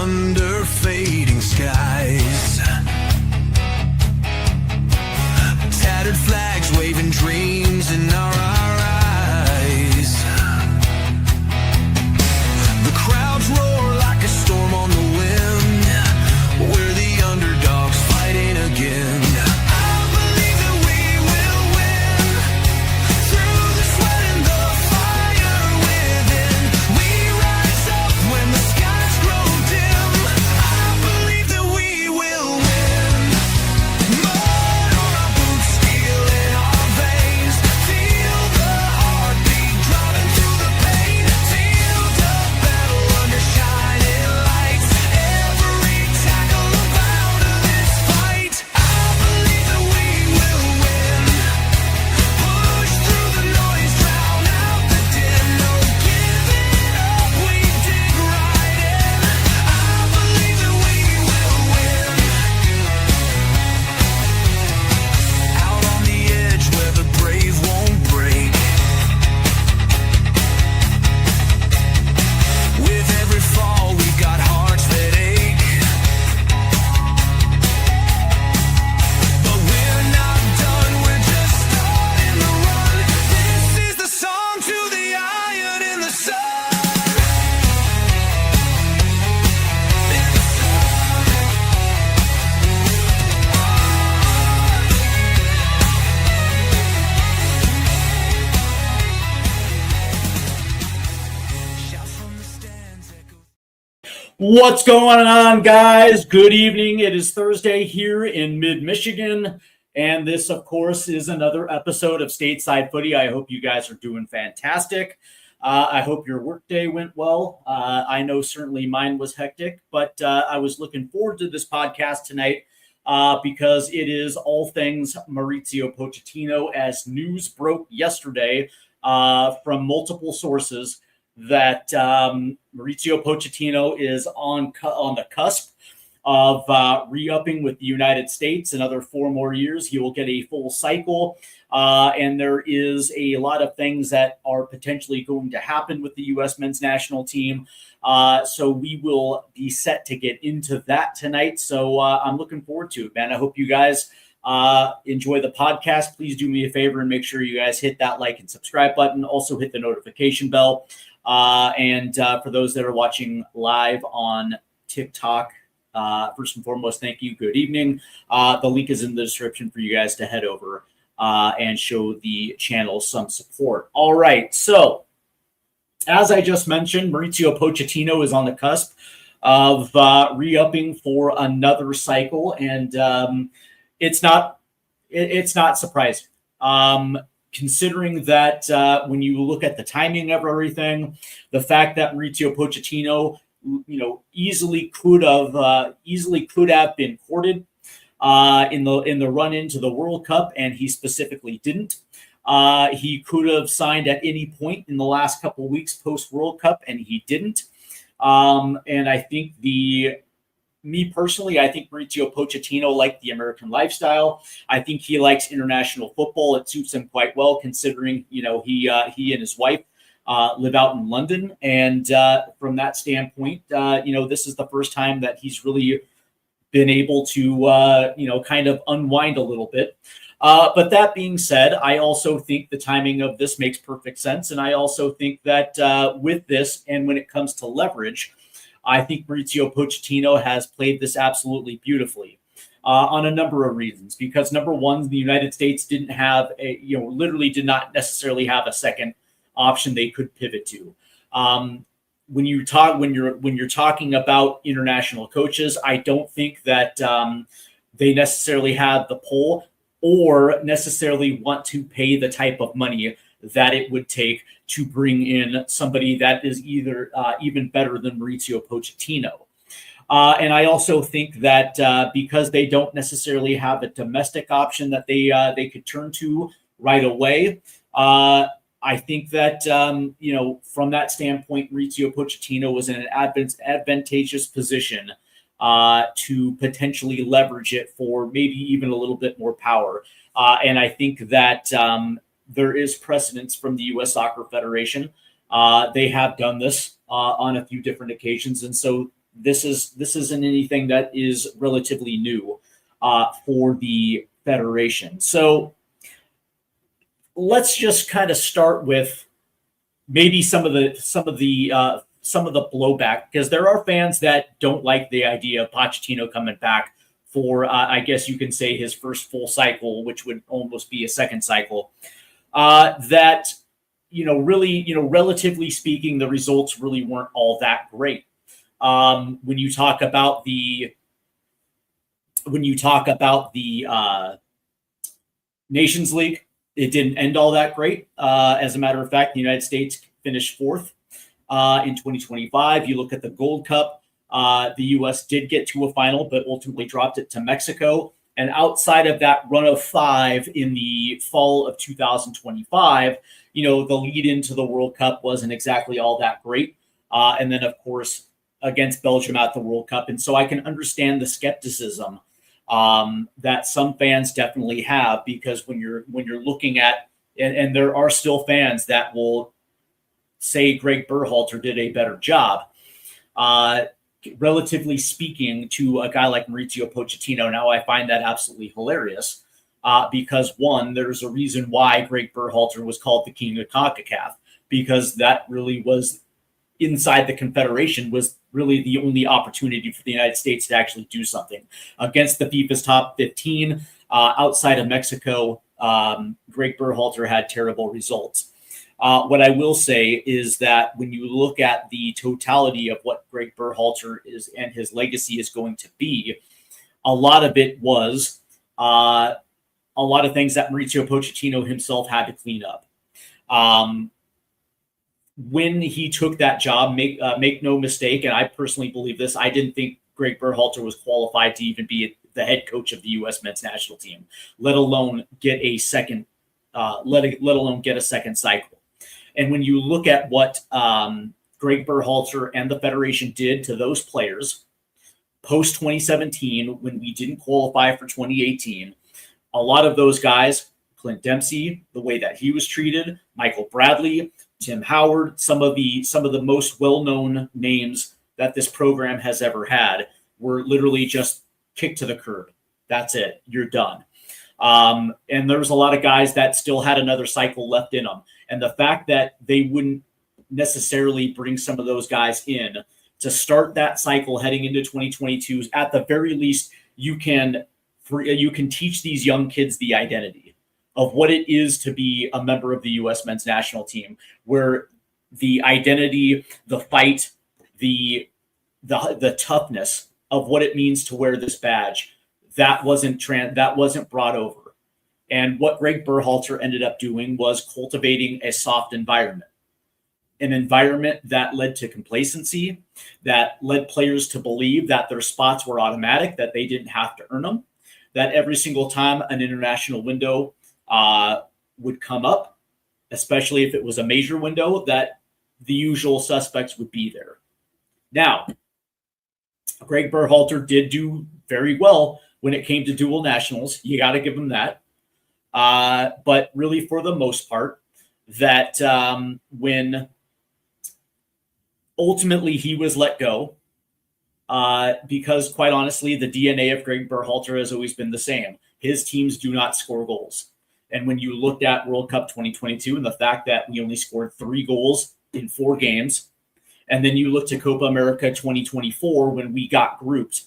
under fading skies. Tattered flags waving dreams in our eyes. The crowds roar like a storm on the wind. We're the underdogs fighting again. What's going on, guys? Good evening. It is Thursday here in mid-Michigan, and this, of course, is another episode of Stateside Footy. I hope you guys are doing fantastic. I hope your workday went well. I know certainly mine was hectic, but I was looking forward to this podcast tonight because it is all things Mauricio Pochettino, as news broke yesterday from multiple sources that Mauricio Pochettino is on the cusp of re-upping with the United States. Another 4 more years, he will get a full cycle. And there is a lot of things that are potentially going to happen with the U.S. men's national team. So we will be set to get into that tonight. So I'm looking forward to it, man. I hope you guys enjoy the podcast. Please do me a favor and make sure you guys hit that like and subscribe button. Also hit the notification bell. And for those that are watching live on TikTok, first and foremost, thank you. Good evening. The link is in the description for you guys to head over and show the channel some support. All right. So as I just mentioned, Mauricio Pochettino is on the cusp of re-upping for another cycle. And it's not surprising. Considering that when you look at the timing of everything, the fact that Mauricio Pochettino, easily could have been courted in the run into the World Cup, and he specifically didn't. He could have signed at any point in the last couple of weeks post World Cup, and he didn't. And I think me personally, I think Mauricio Pochettino liked the American lifestyle. I think he likes international football. It suits him quite well, considering, he and his wife live out in London. And from that standpoint, this is the first time that he's really been able to, kind of unwind a little bit. But that being said, I also think the timing of this makes perfect sense. And I also think that with this, and when it comes to leverage, I think Mauricio Pochettino has played this absolutely beautifully on a number of reasons. Because number one, the United States didn't have literally did not necessarily have a second option they could pivot to. When you're talking about international coaches, I don't think that they necessarily have the pull or necessarily want to pay the type of money that it would take to bring in somebody that is either even better than Mauricio Pochettino. And I also think that because they don't necessarily have a domestic option that they could turn to right away, I think that, from that standpoint, Mauricio Pochettino was in an advantageous position to potentially leverage it for maybe even a little bit more power. And I think that there is precedence from the U.S. Soccer Federation. They have done this on a few different occasions. And so This isn't anything that is relatively new for the federation. So let's just kind of start with maybe some of the blowback, because there are fans that don't like the idea of Pochettino coming back for I guess you can say his first full cycle, which would almost be a second cycle. That really, relatively speaking, the results really weren't all that great. When you talk about the Nations League, it didn't end all that great. As a matter of fact, the United States finished fourth in 2025. You look at the Gold Cup, the U.S. did get to a final, but ultimately dropped it to Mexico. And outside of that run of 5 in the fall of 2025, the lead into the World Cup wasn't exactly all that great. And then, of course, against Belgium at the World Cup. And so I can understand the skepticism that some fans definitely have, because when you're looking at, and there are still fans that will say Greg Berhalter did a better job, relatively speaking, to a guy like Mauricio Pochettino. Now, I find that absolutely hilarious because, one, there's a reason why Greg Berhalter was called the king of CONCACAF, because that really was, inside the Confederation, was really the only opportunity for the United States to actually do something against the FIFA's top 15. Outside of Mexico, Greg Berhalter had terrible results. What I will say is that when you look at the totality of what Greg Berhalter is and his legacy is going to be, a lot of it was a lot of things that Mauricio Pochettino himself had to clean up. When he took that job, make no mistake, and I personally believe this, I didn't think Greg Berhalter was qualified to even be the head coach of the U.S. men's national team, let alone get a second, let alone get a second cycle. And when you look at what Greg Berhalter and the Federation did to those players post 2017, when we didn't qualify for 2018, a lot of those guys, Clint Dempsey, the way that he was treated, Michael Bradley, Tim Howard, some of the most well-known names that this program has ever had, were literally just kicked to the curb. That's it. You're done. And there was a lot of guys that still had another cycle left in them. And the fact that they wouldn't necessarily bring some of those guys in to start that cycle heading into 2022, at the very least, you can teach these young kids the identity of what it is to be a member of the U.S. men's national team, where the identity, the fight, the toughness of what it means to wear this badge, that wasn't brought over. And what Greg Berhalter ended up doing was cultivating a soft environment, an environment that led to complacency, that led players to believe that their spots were automatic, that they didn't have to earn them, that every single time an international window would come up, especially if it was a major window, that the usual suspects would be there. Now, Greg Berhalter did do very well when it came to dual nationals. You got to give him that. But really, for the most part, that when ultimately he was let go, because quite honestly, the DNA of Greg Berhalter has always been the same. His teams do not score goals. And when you looked at World Cup 2022 and the fact that we only scored 3 goals in 4 games, and then you look to Copa America 2024 when we got grouped,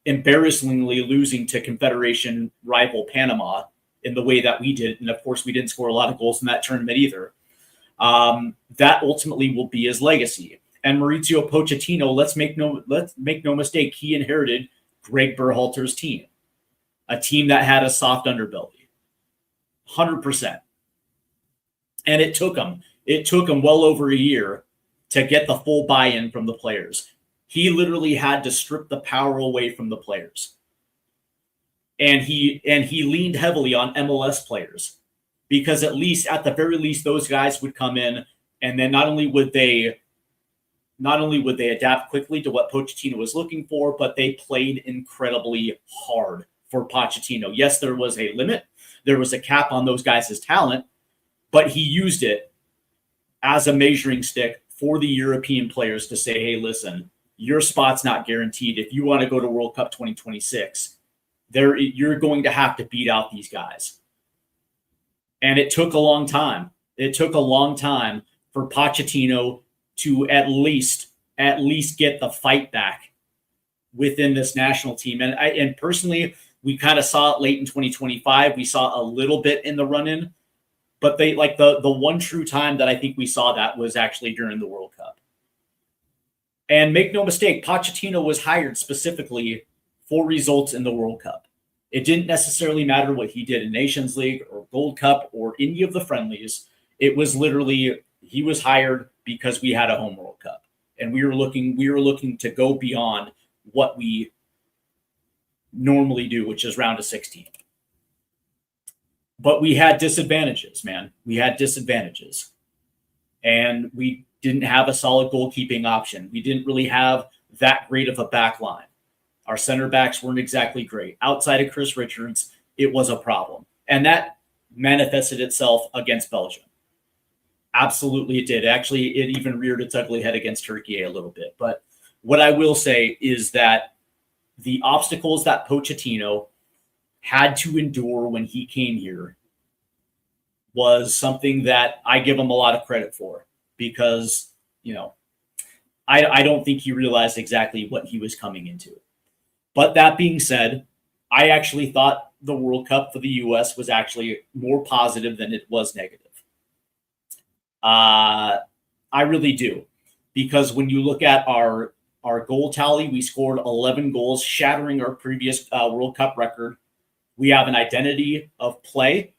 embarrassingly losing to Confederation rival Panama in the way that we did, and of course we didn't score a lot of goals in that tournament either, that ultimately will be his legacy. And Mauricio Pochettino, let's make no mistake, he inherited Greg Berhalter's team, a team that had a soft underbelly. 100%. And it took him well over a year to get the full buy-in from the players. He literally had to strip the power away from the players. And he leaned heavily on MLS players, because at the very least, those guys would come in, and then not only would they adapt quickly to what Pochettino was looking for, but they played incredibly hard for Pochettino. Yes, there was a limit. There was a cap on those guys' talent, but he used it as a measuring stick for the European players to say, hey, listen, your spot's not guaranteed. If you want to go to World Cup 2026, you're going to have to beat out these guys. And it took a long time. It took a long time for Pochettino to at least get the fight back within this national team. And personally, we kind of saw it late in 2025. We saw a little bit in the run-in, but they like the one true time that I think we saw that was actually during the World Cup. And make no mistake, Pochettino was hired specifically for results in the World Cup. It didn't necessarily matter what he did in Nations League or Gold Cup or any of the friendlies. It was literally he was hired because we had a home World Cup, and we were looking to go beyond what we normally do, which is round of 16. But we had disadvantages, man. We had disadvantages, and we didn't have a solid goalkeeping option. We didn't really have that great of a back line. Our center backs weren't exactly great. Outside of Chris Richards, it was a problem. And that manifested itself against Belgium. Absolutely it did. Actually, it even reared its ugly head against Turkey a little bit. But what I will say is that the obstacles that Pochettino had to endure when he came here was something that I give him a lot of credit for, because, I don't think he realized exactly what he was coming into. But that being said, I actually thought the World Cup for the U.S. was actually more positive than it was negative. I really do, because when you look at our goal tally, we scored 11 goals, shattering our previous World Cup record. We have an identity of play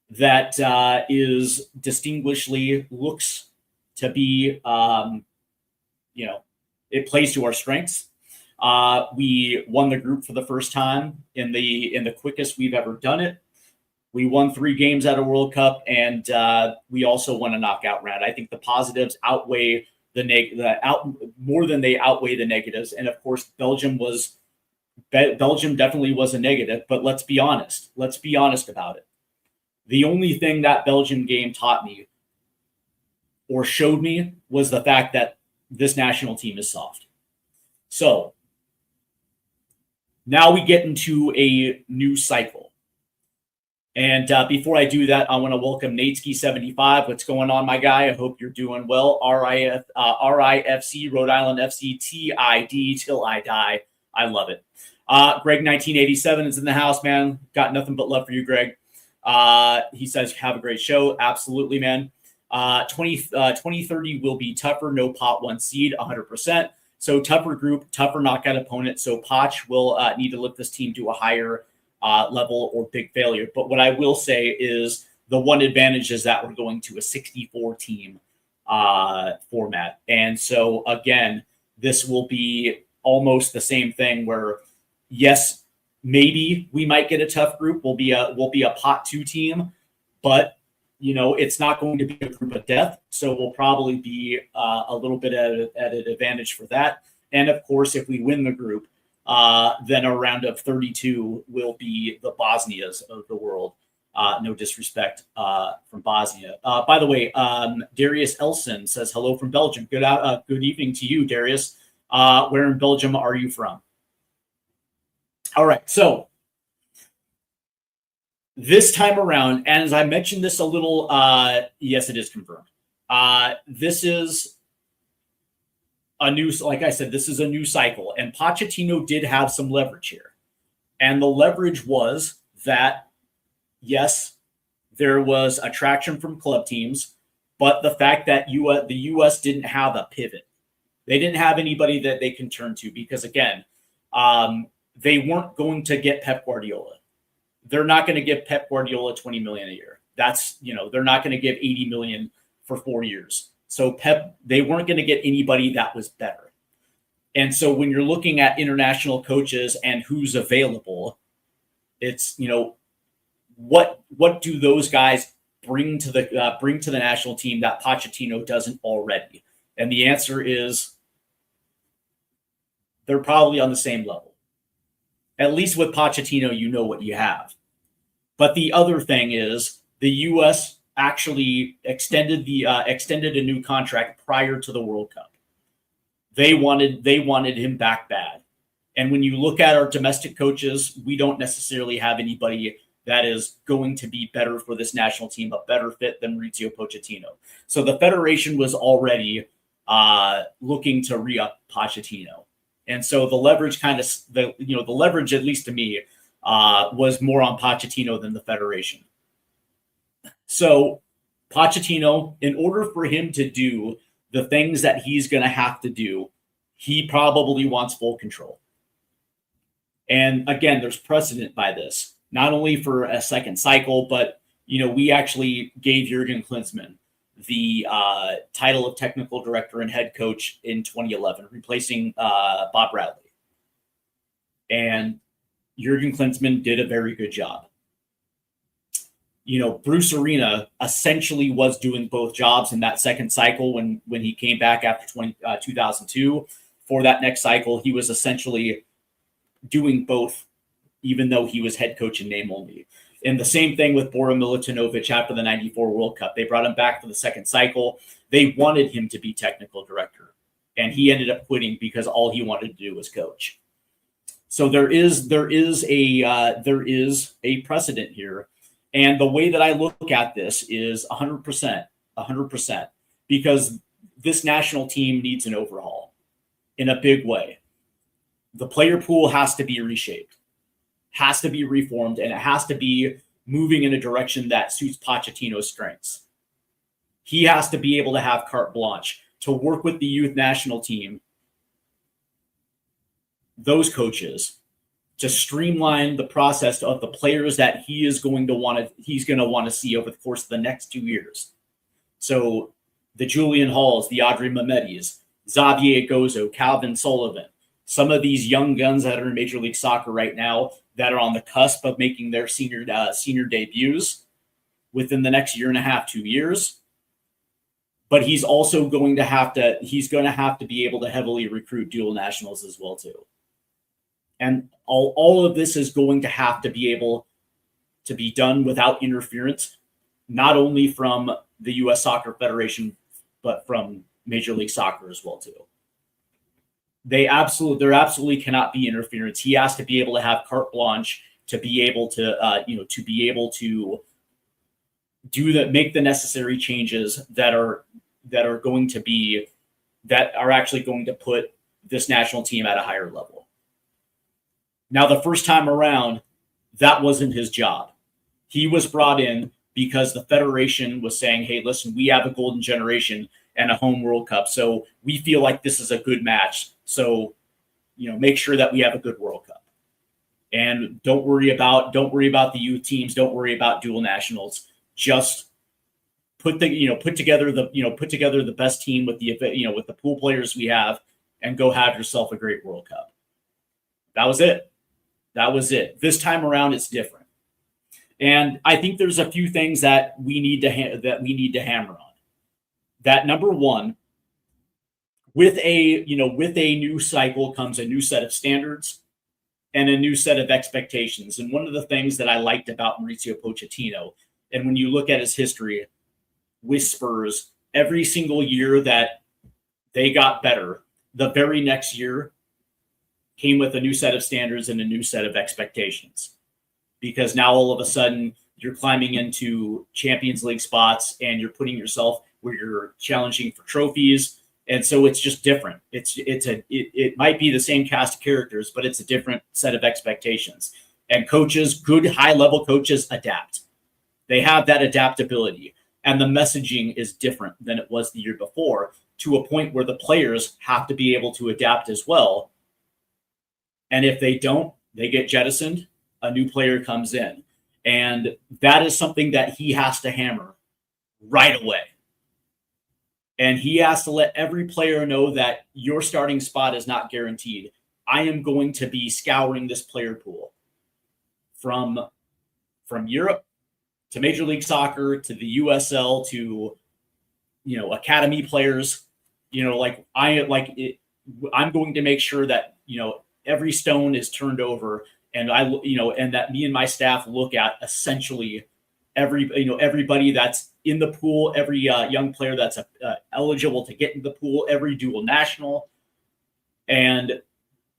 that is distinguishedly looks to be, it plays to our strengths. We won the group for the first time in the quickest we've ever done it. We won 3 games at a World Cup, and we also won a knockout round. I think the positives outweigh more than they outweigh the negatives. And of course, Belgium definitely was a negative. But let's be honest. Let's be honest about it. The only thing that Belgian game taught me or showed me was the fact that this national team is soft. So now we get into a new cycle. And before I do that, I want to welcome Natesky75. What's going on, my guy? I hope you're doing well. RIFC, Rhode Island FC, TID, till I die. I love it. Greg1987 is in the house, man. Got nothing but love for you, Greg. He says, have a great show. Absolutely, man. 2030 will be tougher. No pot 1 seed, 100%. So tougher group, tougher knockout opponent. So Poch will need to lift this team to a higher level or big failure. But what I will say is the one advantage is that we're going to a 64 team format. And so again, this will be almost the same thing where, yes, maybe we might get a tough group. We'll be a pot 2 team, but it's not going to be a group of death. So we'll probably be a little bit at an advantage for that. And of course, if we win the group, then a round of 32 will be the Bosnias of the world. No disrespect from Bosnia. By the way, Darius Elson says hello from Belgium. Good evening to you, Darius. Where in Belgium are you from? All right, so this time around, and as I mentioned this a little, yes, it is confirmed. This is like I said, this is a new cycle, and Pochettino did have some leverage here. And the leverage was that, yes, there was attraction from club teams, but the fact that the U.S. didn't have a pivot. They didn't have anybody that they can turn to because, again, they weren't going to get Pep Guardiola. They're not going to give Pep Guardiola $20 million a year. That's, they're not going to give $80 million for 4 years. So they weren't going to get anybody that was better. And so when you're looking at international coaches and who's available, it's, what do those guys bring to the national team that Pochettino doesn't already? And the answer is they're probably on the same level. At least with Pochettino, you know what you have. But the other thing is the U.S. actually extended a new contract prior to the World Cup. They wanted him back bad. And when you look at our domestic coaches, we don't necessarily have anybody that is going to be better for this national team, a better fit than Mauricio Pochettino. So the federation was already looking to re-up Pochettino. And so the leverage the leverage, at least to me, was more on Pochettino than the federation. So Pochettino, in order for him to do the things that he's going to have to do, he probably wants full control. And again, there's precedent by this, not only for a second cycle, but, we actually gave Jurgen Klinsmann the title of technical director and head coach in 2011, replacing Bob Bradley. And Jurgen Klinsmann did a very good job. Bruce Arena essentially was doing both jobs in that second cycle when he came back after 2002. For that next cycle, he was essentially doing both, even though he was head coach in name only. And the same thing with Bora Milutinovic after the 94 World Cup. They brought him back for the second cycle. They wanted him to be technical director, and he ended up quitting because all he wanted to do was coach. So there is a precedent here. And the way that I look at this is 100%, because this national team needs an overhaul in a big way. The player pool has to be reshaped, has to be reformed, and it has to be moving in a direction that suits Pochettino's strengths. He has to be able to have carte blanche to work with the youth national team, those coaches, to streamline the process of the players that he's going to want to see over the course of the next 2 years. So the Julian Halls, the Audrey Mametis, Xavier Gozo, Calvin Sullivan, some of these young guns that are in Major League Soccer right now that are on the cusp of making their senior debuts within the next year and a half, 2 years. But he's also going to have to be able to heavily recruit dual nationals as well too. And all of this is going to have to be able to be done without interference, not only from the U.S. Soccer Federation, but from Major League Soccer as well too. There absolutely cannot be interference. He has to be able to have carte blanche to be able to, make the necessary changes that are actually going to put this national team at a higher level. Now, the first time around, that wasn't his job. He was brought in because the federation was saying, hey, listen, we have a golden generation and a home World Cup, so we feel like this is a good match. So, make sure that we have a good World Cup. And don't worry about the youth teams. Don't worry about dual nationals. Just put together the best team with the pool players we have, and go have yourself a great World Cup. That was it. This time around, it's different. And I think there's a few things that we need to hammer on. That number one, with a new cycle comes a new set of standards and a new set of expectations. And one of the things that I liked about Mauricio Pochettino, and when you look at his history with Spurs, every single year that they got better, the very next year came with a new set of standards and a new set of expectations. Because now all of a sudden you're climbing into Champions League spots and you're putting yourself where you're challenging for trophies. And so it's just different. It might be the same cast of characters, but it's a different set of expectations. And coaches, good high-level coaches, adapt. They have that adaptability. And the messaging is different than it was the year before, to a point where the players have to be able to adapt as well. And if they don't, they get jettisoned. A new player comes in. And that is something that he has to hammer right away. And he has to let every player know that your starting spot is not guaranteed. I am going to be scouring this player pool from Europe to Major League Soccer to the USL to, academy players. I'm going to make sure that, every stone is turned over, and and that me and my staff look at essentially everybody that's in the pool, every young player that's eligible to get in the pool, every dual national. And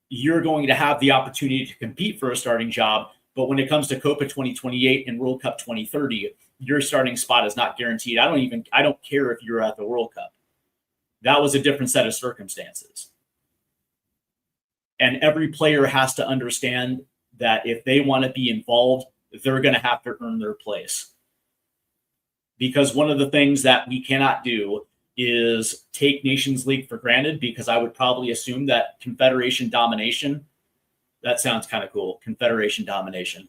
you're going to have the opportunity to compete for a starting job. But when it comes to Copa 2028 and World Cup 2030, your starting spot is not guaranteed. I don't care if you're at the World Cup. That was a different set of circumstances. And every player has to understand that if they want to be involved, they're going to have to earn their place. Because one of the things that we cannot do is take Nations League for granted, because I would probably assume that Confederation domination, that sounds kind of cool, Confederation domination.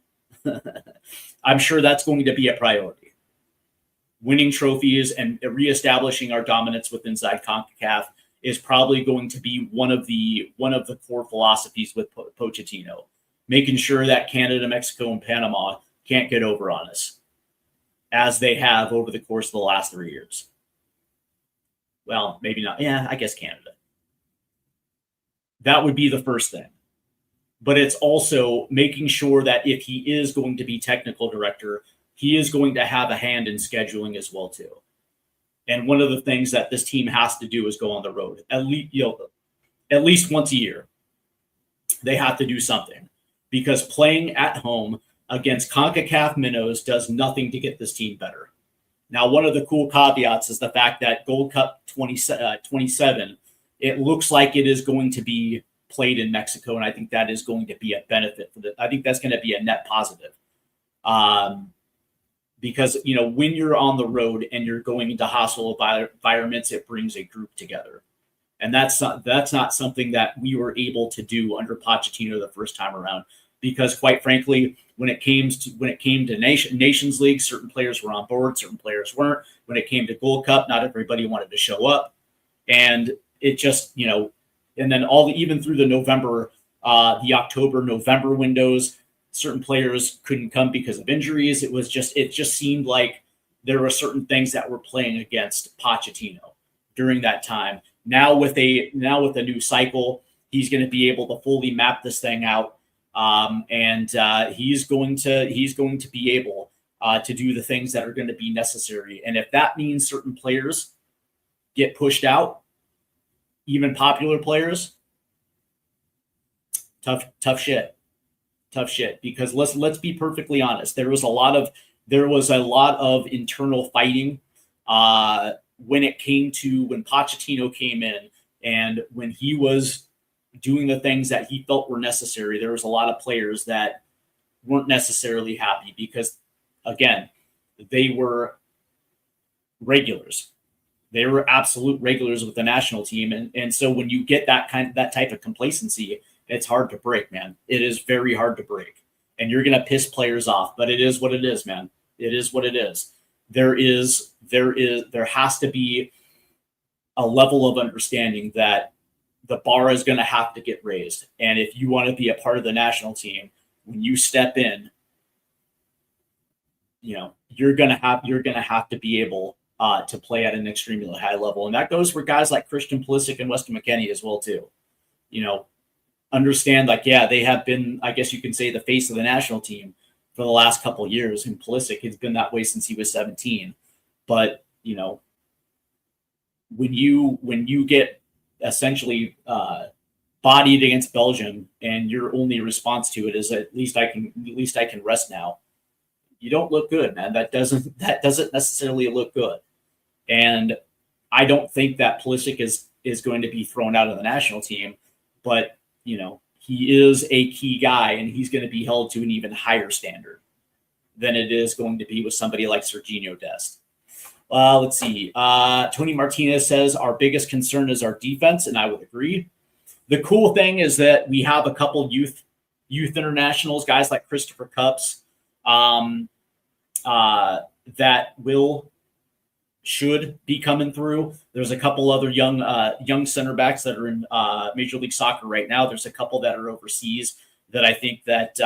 I'm sure that's going to be a priority. Winning trophies and reestablishing our dominance within CONCACAF is probably going to be one of the core philosophies with Pochettino, making sure that Canada, Mexico, and Panama can't get over on us, as they have over the course of the last 3 years. Well, maybe not. Yeah, I guess Canada. That would be the first thing. But it's also making sure that if he is going to be technical director, he is going to have a hand in scheduling as well too. And one of the things that this team has to do is go on the road at least once a year. They have to do something, because playing at home against CONCACAF minnows does nothing to get this team better. Now, one of the cool caveats is the fact that Gold Cup 27, it looks like it is going to be played in Mexico, and I think that is going to be a benefit for I think that's going to be a net positive. Because, when you're on the road and you're going into hostile environments, it brings a group together. And that's not something that we were able to do under Pochettino the first time around, because quite frankly, when it came to Nations League, certain players were on board, certain players weren't. When it came to Gold Cup, not everybody wanted to show up. And it just, and then even through the the October-November windows, certain players couldn't come because of injuries. It just seemed like there were certain things that were playing against Pochettino during that time. Now with a new cycle, he's going to be able to fully map this thing out. And he's going to be able to do the things that are going to be necessary. And if that means certain players get pushed out, even popular players, tough shit. Because let's be perfectly honest. There was a lot of internal fighting when Pochettino came in, and when he was doing the things that he felt were necessary. There was a lot of players that weren't necessarily happy because, again, they were regulars. They were absolute regulars with the national team. And so when you get that type of complacency, it's hard to break, man. It is very hard to break. And you're going to piss players off, but it is what it is, man. It is what it is. There has to be a level of understanding that the bar is going to have to get raised. And if you want to be a part of the national team, when you step in, you're going to have to be able to play at an extremely high level. And that goes for guys like Christian Pulisic and Weston McKennie as well too. Understand, they have been, I guess you can say, the face of the national team for the last couple of years. And Pulisic has been that way since he was 17. But, when you get essentially bodied against Belgium and your only response to it is at least I can rest now, you don't look good, man. That doesn't necessarily look good. And I don't think that Pulisic is going to be thrown out of the national team, but he is a key guy, and he's going to be held to an even higher standard than it is going to be with somebody like Sergiño Dest. Let's see. Tony Martinez says our biggest concern is our defense, and I would agree. The cool thing is that we have a couple youth internationals, guys like Christopher Cups, that should be coming through. There's a couple other young center backs that are in Major League Soccer right now. There's a couple that are overseas that I think that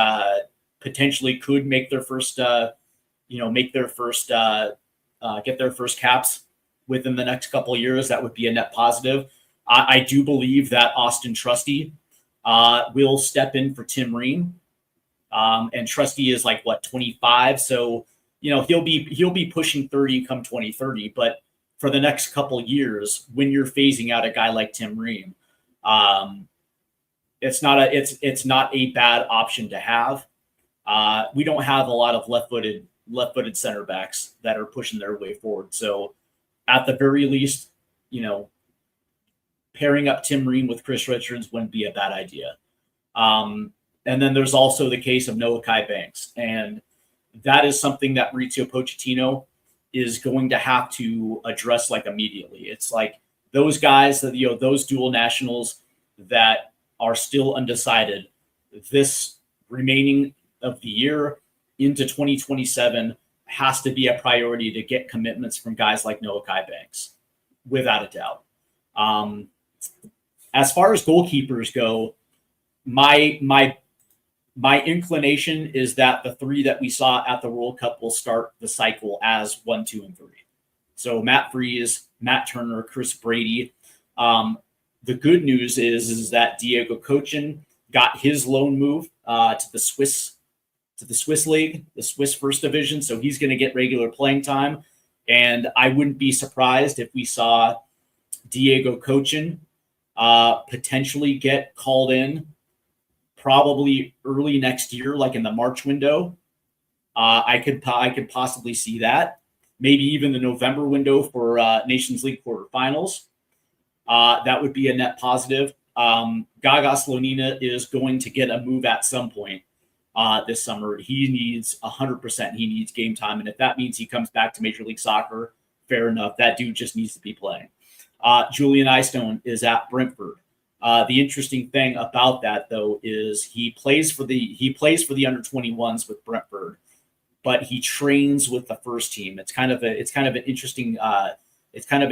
potentially could make their first, get their first caps within the next couple of years. That would be a net positive. I do believe that Austin Trusty will step in for Tim Ream. And Trusty is 25. So, he'll be pushing 30 come 2030. But for the next couple years, when you're phasing out a guy like Tim Ream, it's not a bad option to have. We don't have a lot of left-footed center backs that are pushing their way forward. So at the very least, pairing up Tim Ream with Chris Richards wouldn't be a bad idea. And then there's also the case of Noah Kai Banks. And that is something that Mauricio Pochettino is going to have to address immediately. It's those guys that, those dual nationals that are still undecided this remaining of the year into 2027 has to be a priority to get commitments from guys like Noah Kai Banks, without a doubt. As far as goalkeepers go, my inclination is that the three that we saw at the World Cup will start the cycle as 1, 2, and 3. So Matt Freese, Matt Turner, Chris Brady. The good news is that Diego Kochen got his loan move to the Swiss league, the Swiss First Division. So he's going to get regular playing time. And I wouldn't be surprised if we saw Diego Kochen potentially get called in probably early next year, in the March window. I could possibly see that. Maybe even the November window for Nations League quarterfinals. That would be a net positive. Gaga Slonina is going to get a move at some point this summer. He needs 100%. He needs game time. And if that means he comes back to Major League Soccer, fair enough. That dude just needs to be playing. Julian Eystone is at Brentford. The interesting thing about that, though, is he plays for the under 21s with Brentford, but he trains with the first team. It's kind of an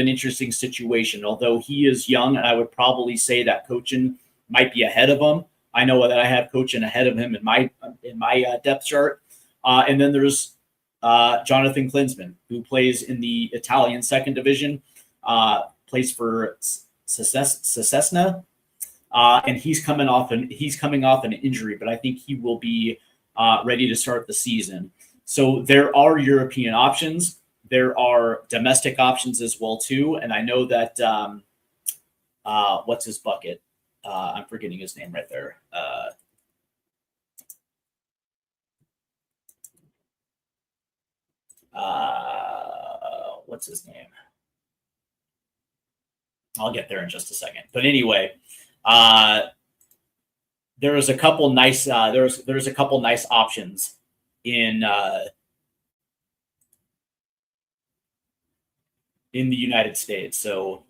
interesting situation. Although he is young, and I would probably say that Kochen might be ahead of him. I know that I have Kochen ahead of him in my depth chart. And then there's Jonathan Klinsmann, who plays in the Italian second division, plays for Cesena. And he's coming off an injury, but I think he will be ready to start the season. So there are European options. There are domestic options as well too. And I know that what's his bucket? I'm forgetting his name right there. What's his name? I'll get there in just a second. But anyway, there's a couple nice there's a couple nice options in the United States. So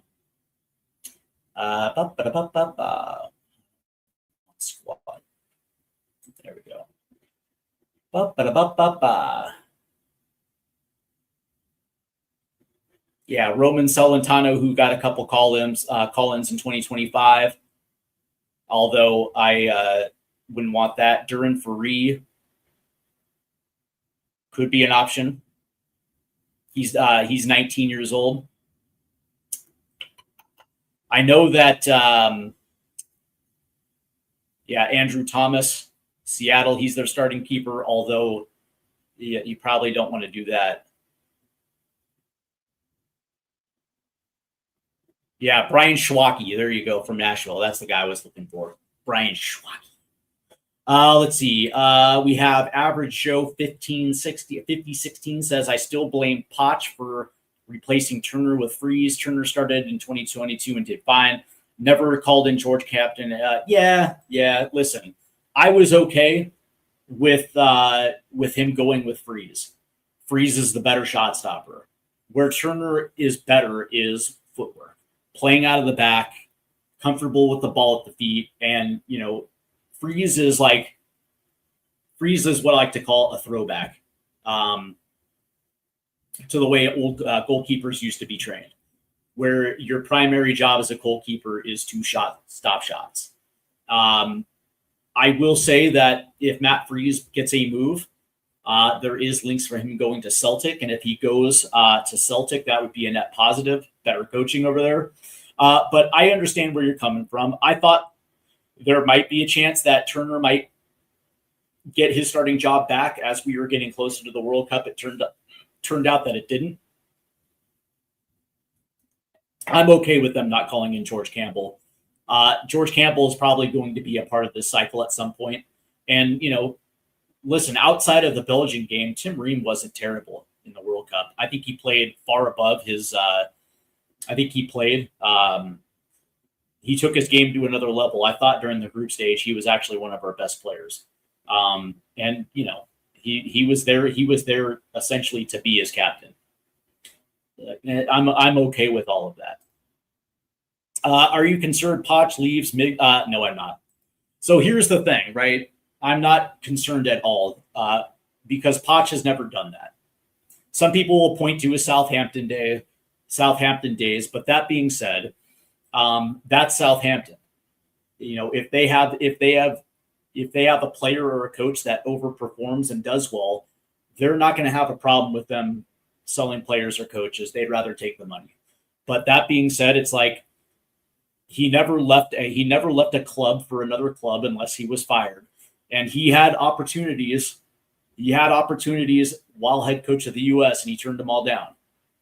squad. There we go. Yeah, Roman Celentano, who got a couple call-ins in 2025. Although I wouldn't want that. Duran Faree could be an option. He's 19 years old. I know that Andrew Thomas, Seattle, he's their starting keeper, although you probably don't want to do that. Yeah, Brian Schwacke. There you go, from Nashville. That's the guy I was looking for. Brian Schwacke. Let's see. We have Average Show 5016 says, I still blame Poch for replacing Turner with Freese. Turner started in 2022 and did fine. Never called in George Captain. Listen, I was okay with him going with Freese. Freese is the better shot stopper. Where Turner is better is footwork. Playing out of the back, comfortable with the ball at the feet, and Freese is what I like to call a throwback to the way old goalkeepers used to be trained, where your primary job as a goalkeeper is to stop shots. I will say that if Matt Freese gets a move, there is links for him going to Celtic, and if he goes to Celtic, that would be a net positive, better coaching over there. But I understand where you're coming from. I thought there might be a chance that Turner might get his starting job back as we were getting closer to the World Cup. It turned out that it didn't. I'm okay with them not calling in George Campbell. George Campbell is probably going to be a part of this cycle at some point. And, listen, outside of the Belgian game, Tim Ream wasn't terrible in the World Cup. I think he played far above his he took his game to another level. I thought during the group stage, he was actually one of our best players. And, he was there. He was there essentially to be his captain. I'm okay with all of that. Are you concerned Poch leaves mid? No, I'm not. So here's the thing, right? I'm not concerned at all because Poch has never done that. Some people will point to his Southampton days, but that being said, that's Southampton. If they have a player or a coach that overperforms and does well, they're not going to have a problem with them selling players or coaches. They'd rather take the money. But that being said, it's like he never left a club for another club unless he was fired. And he had opportunities. He had opportunities while head coach of the U.S. and he turned them all down.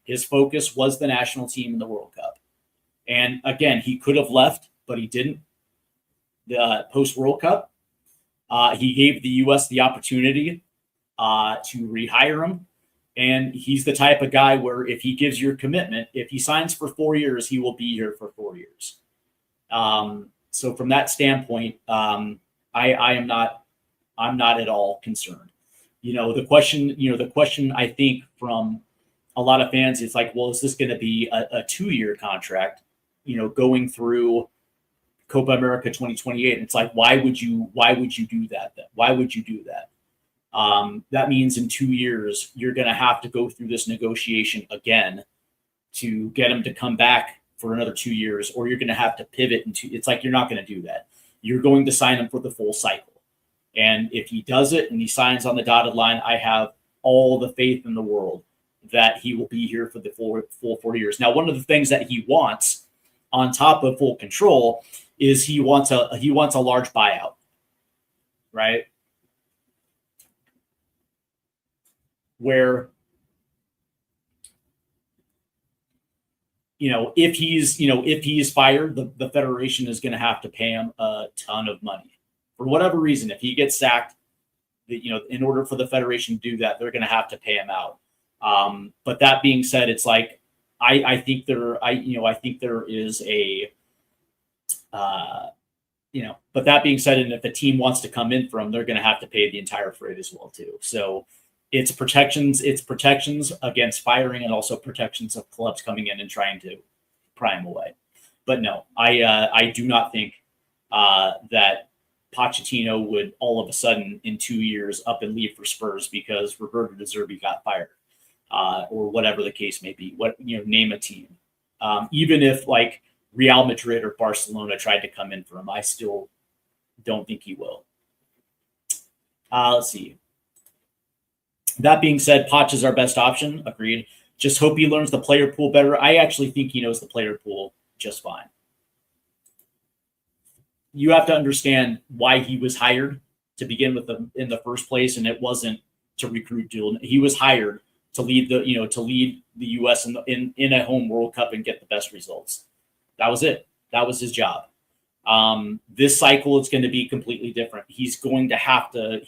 His focus was the national team in the World Cup. And again, he could have left, but he didn't. The post-World Cup, he gave the U.S. the opportunity to rehire him. And he's the type of guy where if he gives you a commitment, if he signs for 4 years, he will be here for 4 years. So from that standpoint, I'm not at all concerned. The question I think from a lot of fans is like, well, is this going to be a 2-year contract, going through Copa America 2028? And it's like, why would you do that then? Why would you do that? That means in 2 years, you're going to have to go through this negotiation again to get him to come back for another 2 years, or you're going to have to pivot into, it's like, you're not going to do that. You're going to sign him for the full cycle. And if he does it and he signs on the dotted line, I have all the faith in the world that he will be here for the full 4 years. Now, one of the things that he wants on top of full control is he wants a large buyout, right? Where, if he's fired, the federation is going to have to pay him a ton of money for whatever reason. If he gets sacked, in order for the federation to do that, they're going to have to pay him out. But that being said, it's like, I think there is a, but that being said, and if a team wants to come in for him, they're going to have to pay the entire freight as well too. So it's protections against firing and also protections of clubs coming in and trying to pry him away. But no, I do not think that Pochettino would all of a sudden in 2 years up and leave for Spurs because Roberto De Zerbi got fired, or whatever the case may be. Name a team. Even if like Real Madrid or Barcelona tried to come in for him, I still don't think he will. Let's see. That being said, Poch is our best option. Agreed. Just hope he learns the player pool better. I actually think he knows the player pool just fine. You have to understand why he was hired to begin with in the first place, and it wasn't to recruit dual. He was hired to lead the U.S. in a home World Cup and get the best results. That was it. That was his job. This cycle, it's going to be completely different. He's going to have to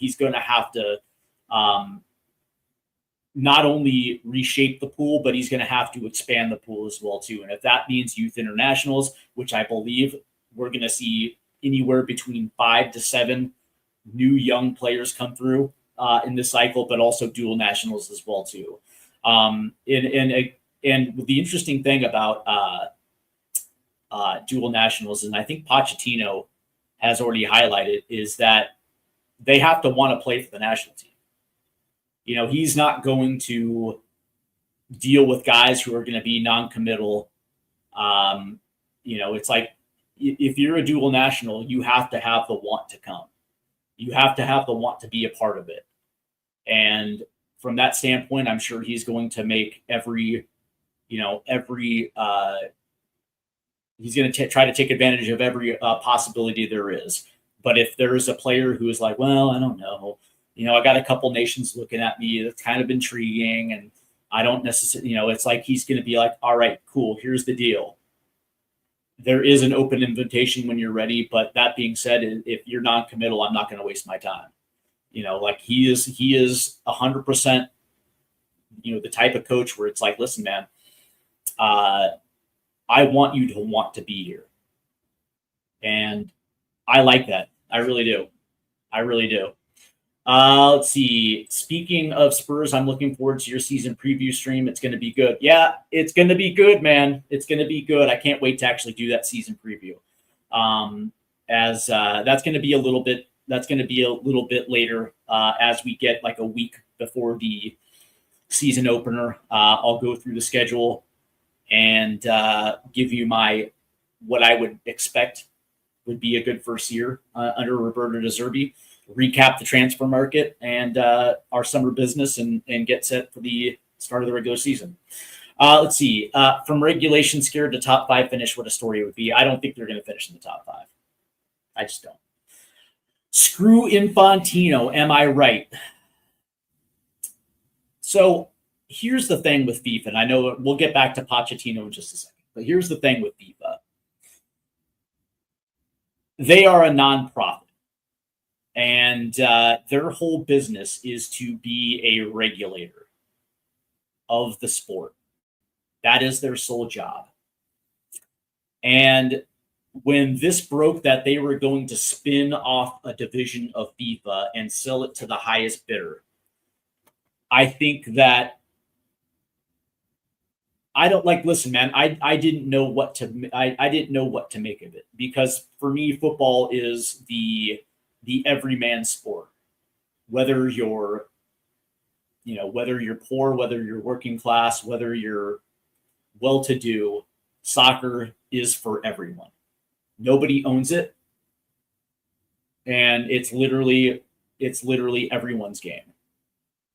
not only reshape the pool, but he's going to have to expand the pool as well too. And if that means youth internationals, which I believe we're going to see anywhere between 5 to 7 new young players come through in this cycle, but also dual nationals as well too. And the interesting thing about dual nationals, and I think Pochettino has already highlighted, is that they have to want to play for the national team. He's not going to deal with guys who are going to be non-committal. It's like, if you're a dual national, you have to have the want to come. You have to have the want to be a part of it. And from that standpoint, I'm sure he's going to make he's going to try to take advantage of every possibility there is. But if there is a player who is like, well, I don't know, I got a couple nations looking at me, that's kind of intriguing, and I don't necessarily, it's like he's going to be like, all right, cool, here's the deal. there is an open invitation when you're ready. But that being said, if you're non-committal, I'm not going to waste my time. Like he is 100%, the type of coach where it's like, listen, man, I want you to want to be here. And I like that. I really do. I really do. Let's see. Speaking of Spurs, I'm looking forward to your season preview stream. It's going to be good. Yeah, it's going to be good, man. It's going to be good. I can't wait to actually do that season preview. As that's going to be a little bit. That's going to be a little bit later as we get like a week before the season opener. I'll go through the schedule and give you what I would expect would be a good first year under Roberto De Zerbi. Recap the transfer market and our summer business and get set for the start of the regular season. Let's see. From regulation scared to top 5 finish, what a story it would be. I don't think they're going to finish in the top 5. I just don't. Screw Infantino, am I right? So here's the thing with FIFA, and I know we'll get back to Pochettino in just a second, but here's the thing with FIFA. They are a nonprofit, and their whole business is to be a regulator of the sport. That is their sole job. And when this broke that they were going to spin off a division of FIFA and sell it to the highest bidder, I think that I don't listen, man, I didn't know what to I didn't know what to make of it, because for me, football is the everyman sport. Whether you're poor, whether you're working class, whether you're well-to-do, soccer is for everyone. Nobody owns it, and it's literally everyone's game.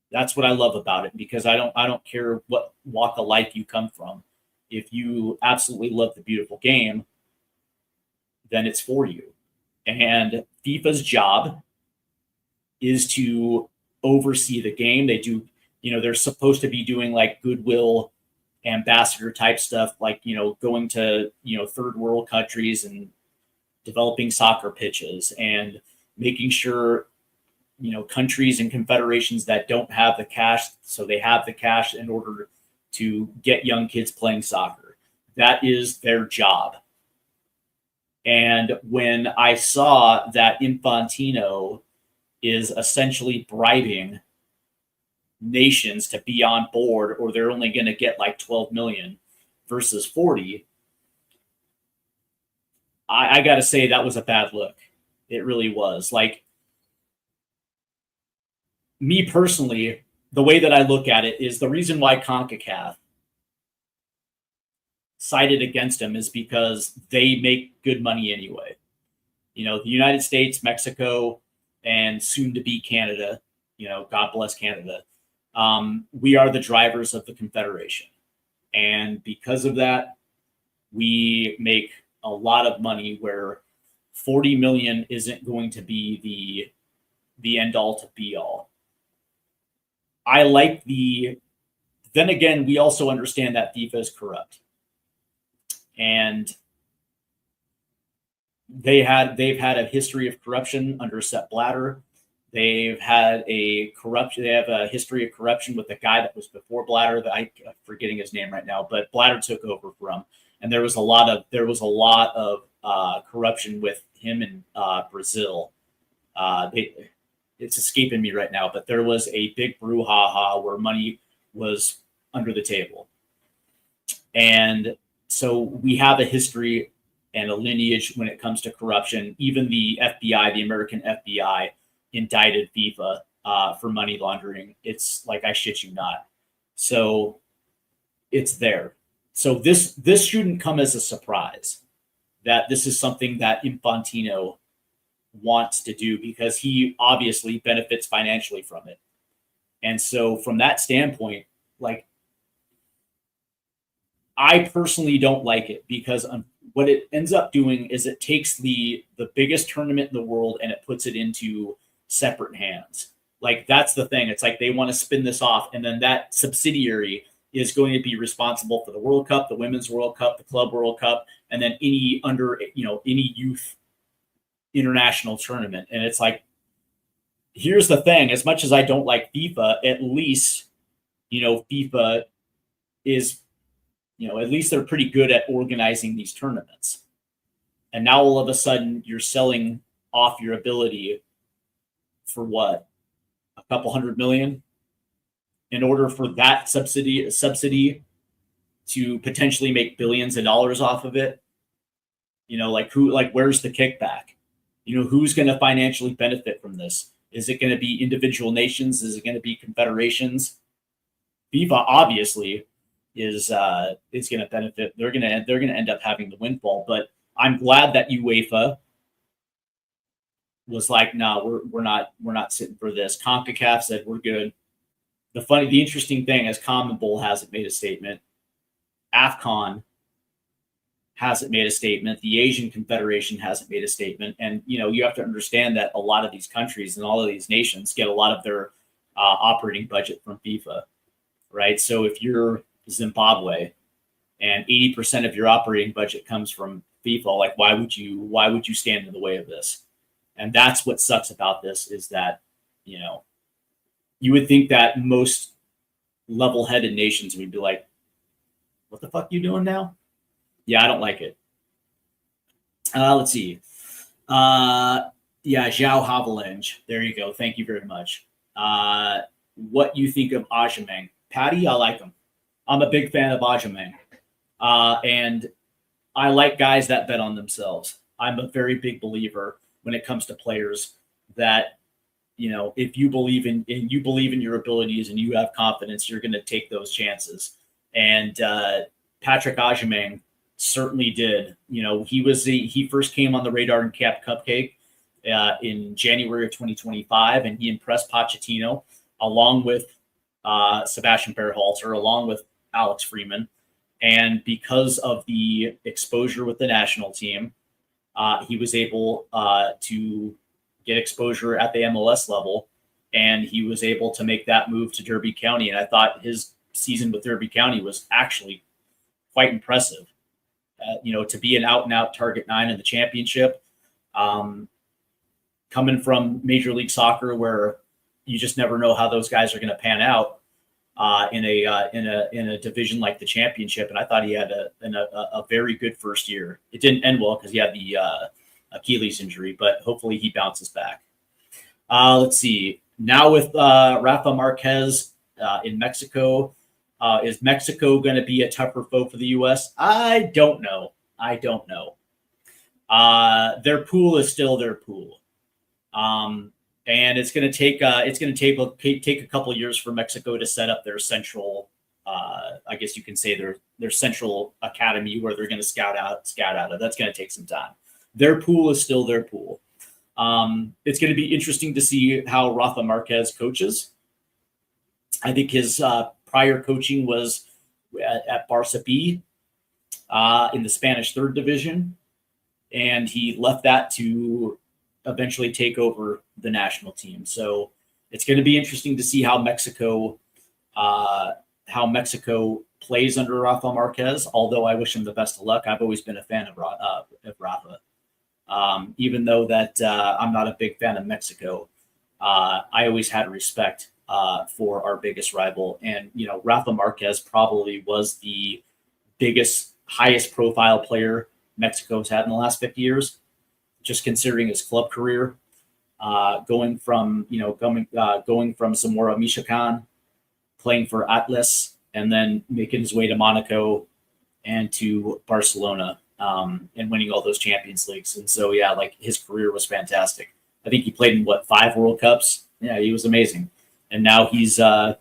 That's what I love about it, because I don't care what walk of life you come from. If you absolutely love the beautiful game, then it's for you. And FIFA's job is to oversee the game. They do, they're supposed to be doing like goodwill ambassador type stuff, like, going to, third world countries and developing soccer pitches and making sure, countries and confederations that don't have the cash, so they have the cash in order to get young kids playing soccer. That is their job. And when I saw that Infantino is essentially bribing nations to be on board, or they're only going to get like 12 million versus 40, I got to say that was a bad look. It really was. Like, me personally, the way that I look at it is the reason why CONCACAF sided against him is because they make good money anyway. The United States, Mexico, and soon to be Canada, God bless Canada. We are the drivers of the Confederation. And because of that, we make a lot of money, where 40 million isn't going to be the end all to be all. I like then again, we also understand that FIFA is corrupt. And they've had a history of corruption under Sepp Blatter. They have a history of corruption with the guy that was before Blatter, that I'm forgetting his name right now, but Blatter took over from. And there was a lot of corruption with him in Brazil. It's escaping me right now, but there was a big brouhaha where money was under the table. And so we have a history and a lineage when it comes to corruption. Even the FBI, the American FBI, indicted FIFA for money laundering. It's like, I shit you not. So it's there. So this shouldn't come as a surprise that this is something that Infantino wants to do, because he obviously benefits financially from it. And so from that standpoint, like, I personally don't like it, because what it ends up doing is it takes the biggest tournament in the world and it puts it into separate hands. Like, that's the thing. It's like they want to spin this off, and then that subsidiary is going to be responsible for the World Cup, the Women's World Cup, the Club World Cup, and then any youth international tournament. And it's like, here's the thing: as much as I don't like FIFA, at least FIFA is, at least they're pretty good at organizing these tournaments. And now all of a sudden you're selling off your ability for what, a couple $100 million in order for that subsidy to potentially make billions of dollars off of it. Where's the kickback? Who's going to financially benefit from this? Is it going to be individual nations? Is it going to be confederations? FIFA obviously is going to benefit. They're going to end up having the windfall. But I'm glad that UEFA was like, no, we're not sitting for this. CONCACAF said we're good. The interesting thing is CONMEBOL hasn't made a statement. AFCON hasn't made a statement. The Asian Confederation hasn't made a statement. And, you have to understand that a lot of these countries and all of these nations get a lot of their operating budget from FIFA, right? So if you're Zimbabwe and 80% of your operating budget comes from FIFA, like, why would you stand in the way of this? And that's what sucks about this, is that, you would think that most level-headed nations would be like, what the fuck are you doing now? Yeah, I don't like it. Let's see. João Havelange. There you go. Thank you very much. What you think of Ajamang? Patty, I like him. I'm a big fan of Ajamang. And I like guys that bet on themselves. I'm a very big believer when it comes to players that, if you believe in your abilities and you have confidence, you're going to take those chances. And Patrick Ajamang certainly did. He first came on the radar in Cap Cupcake in January of 2025, and he impressed Pochettino along with Sebastian Berhalter, along with Alex Freeman. And because of the exposure with the national team, he was able to get exposure at the MLS level, and he was able to make that move to Derby County. And I thought his season with Derby County was actually quite impressive. To be an out-and-out target 9 in the championship, coming from Major League Soccer, where you just never know how those guys are going to pan out in a division like the championship. And I thought he had a very good first year. It didn't end well because he had the Achilles injury, but hopefully he bounces back. Let's see. Now with Rafa Marquez in Mexico, is Mexico going to be a tougher foe for the U.S.? I don't know. Their pool is still their pool, and it's going to take a couple of years for Mexico to set up their central. I guess you can say their central academy where they're going to scout out of. That's going to take some time. Their pool is still their pool. It's going to be interesting to see how Rafa Marquez coaches. I think his prior coaching was at Barca B in the Spanish third division, and he left that to eventually take over the national team. So it's going to be interesting to see how Mexico plays under Rafa Marquez. Although I wish him the best of luck. I've always been a fan of Rafa. Even though that I'm not a big fan of Mexico, I always had respect for our biggest rival. And, Rafa Marquez probably was the biggest, highest profile player Mexico's had in the last 50 years, just considering his club career, going from Zamora Michoacan, playing for Atlas, and then making his way to Monaco and to Barcelona, and winning all those Champions Leagues. And so, his career was fantastic. I think he played in 5 World Cups. Yeah, he was amazing. And now he's the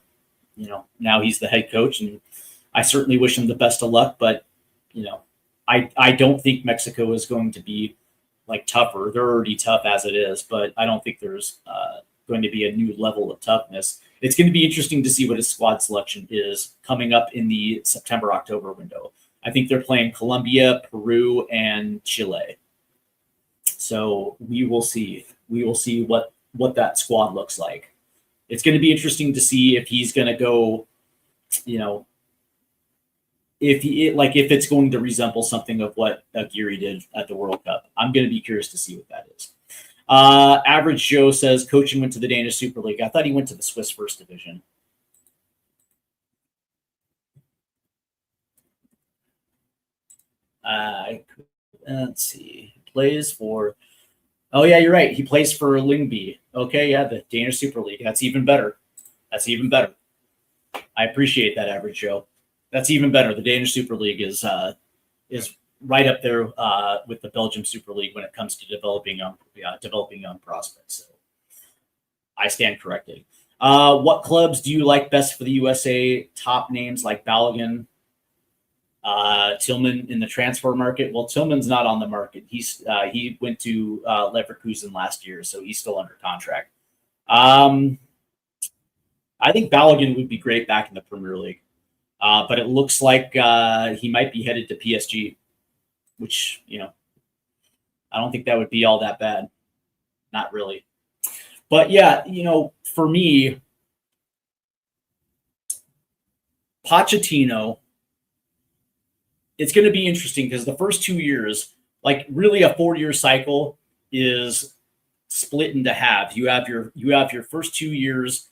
head coach, and I certainly wish him the best of luck. But, I don't think Mexico is going to be tougher. They're already tough as it is, but I don't think there's going to be a new level of toughness. It's going to be interesting to see what his squad selection is coming up in the September-October window. I think they're playing Colombia, Peru, and Chile. So we will see. We will see what that squad looks like. It's going to be interesting to see if he's going to go, if it's going to resemble something of what Geary did at the World Cup. I'm going to be curious to see what that is. Average Joe says coaching went to the Danish Super League. I thought he went to the Swiss First Division. Let's see. He plays for. Oh yeah, you're right. He plays for Lyngby. Okay, yeah, the Danish Super League. That's even better. That's even better. I appreciate that, Average Joe. That's even better. The Danish Super League is right up there with the Belgium Super League when it comes to developing young prospects. So I stand corrected. What clubs do you like best for the USA? Top names like Balogun, Tillman in the transfer market. Well, Tillman's not on the market. He went to Leverkusen last year, so he's still under contract. I think Balogun would be great back in the Premier League, but it looks like he might be headed to PSG, which, I don't think that would be all that bad. Not really. But yeah, for me, Pochettino, it's going to be interesting because the first 2 years, like really a 4-year cycle, is split into halves. You have your first 2 years,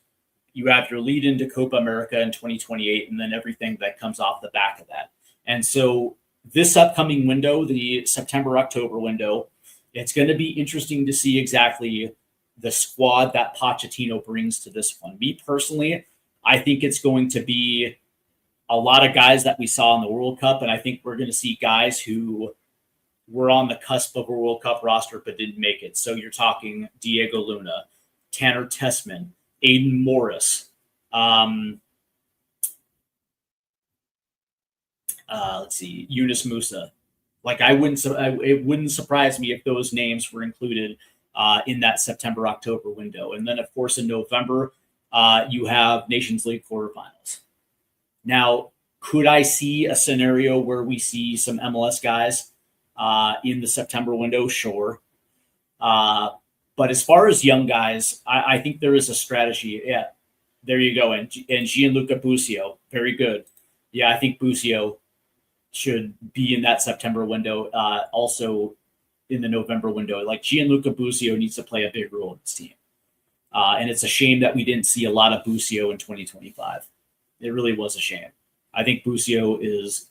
you have your lead into Copa America in 2028, and then everything that comes off the back of that. And so this upcoming window, the September-October window, it's going to be interesting to see exactly the squad that Pochettino brings to this one. Me personally, I think it's going to be a lot of guys that we saw in the World Cup, and I think we're going to see guys who were on the cusp of a World Cup roster but didn't make it. So you're talking Diego Luna, Tanner Tessman, Aiden Morris, let's see, Yunus Musa. Like it wouldn't surprise me if those names were included in that September-October window. And then, of course, in November, you have Nations League quarterfinals. Now, could I see a scenario where we see some MLS guys in the September window? Sure. But as far as young guys, I think there is a strategy. Yeah, there you go. And Gianluca Busio, very good. Yeah, I think Busio should be in that September window, also in the November window. Like Gianluca Busio needs to play a big role in this team. And it's a shame that we didn't see a lot of Busio in 2025. It really was a shame. I think Busio is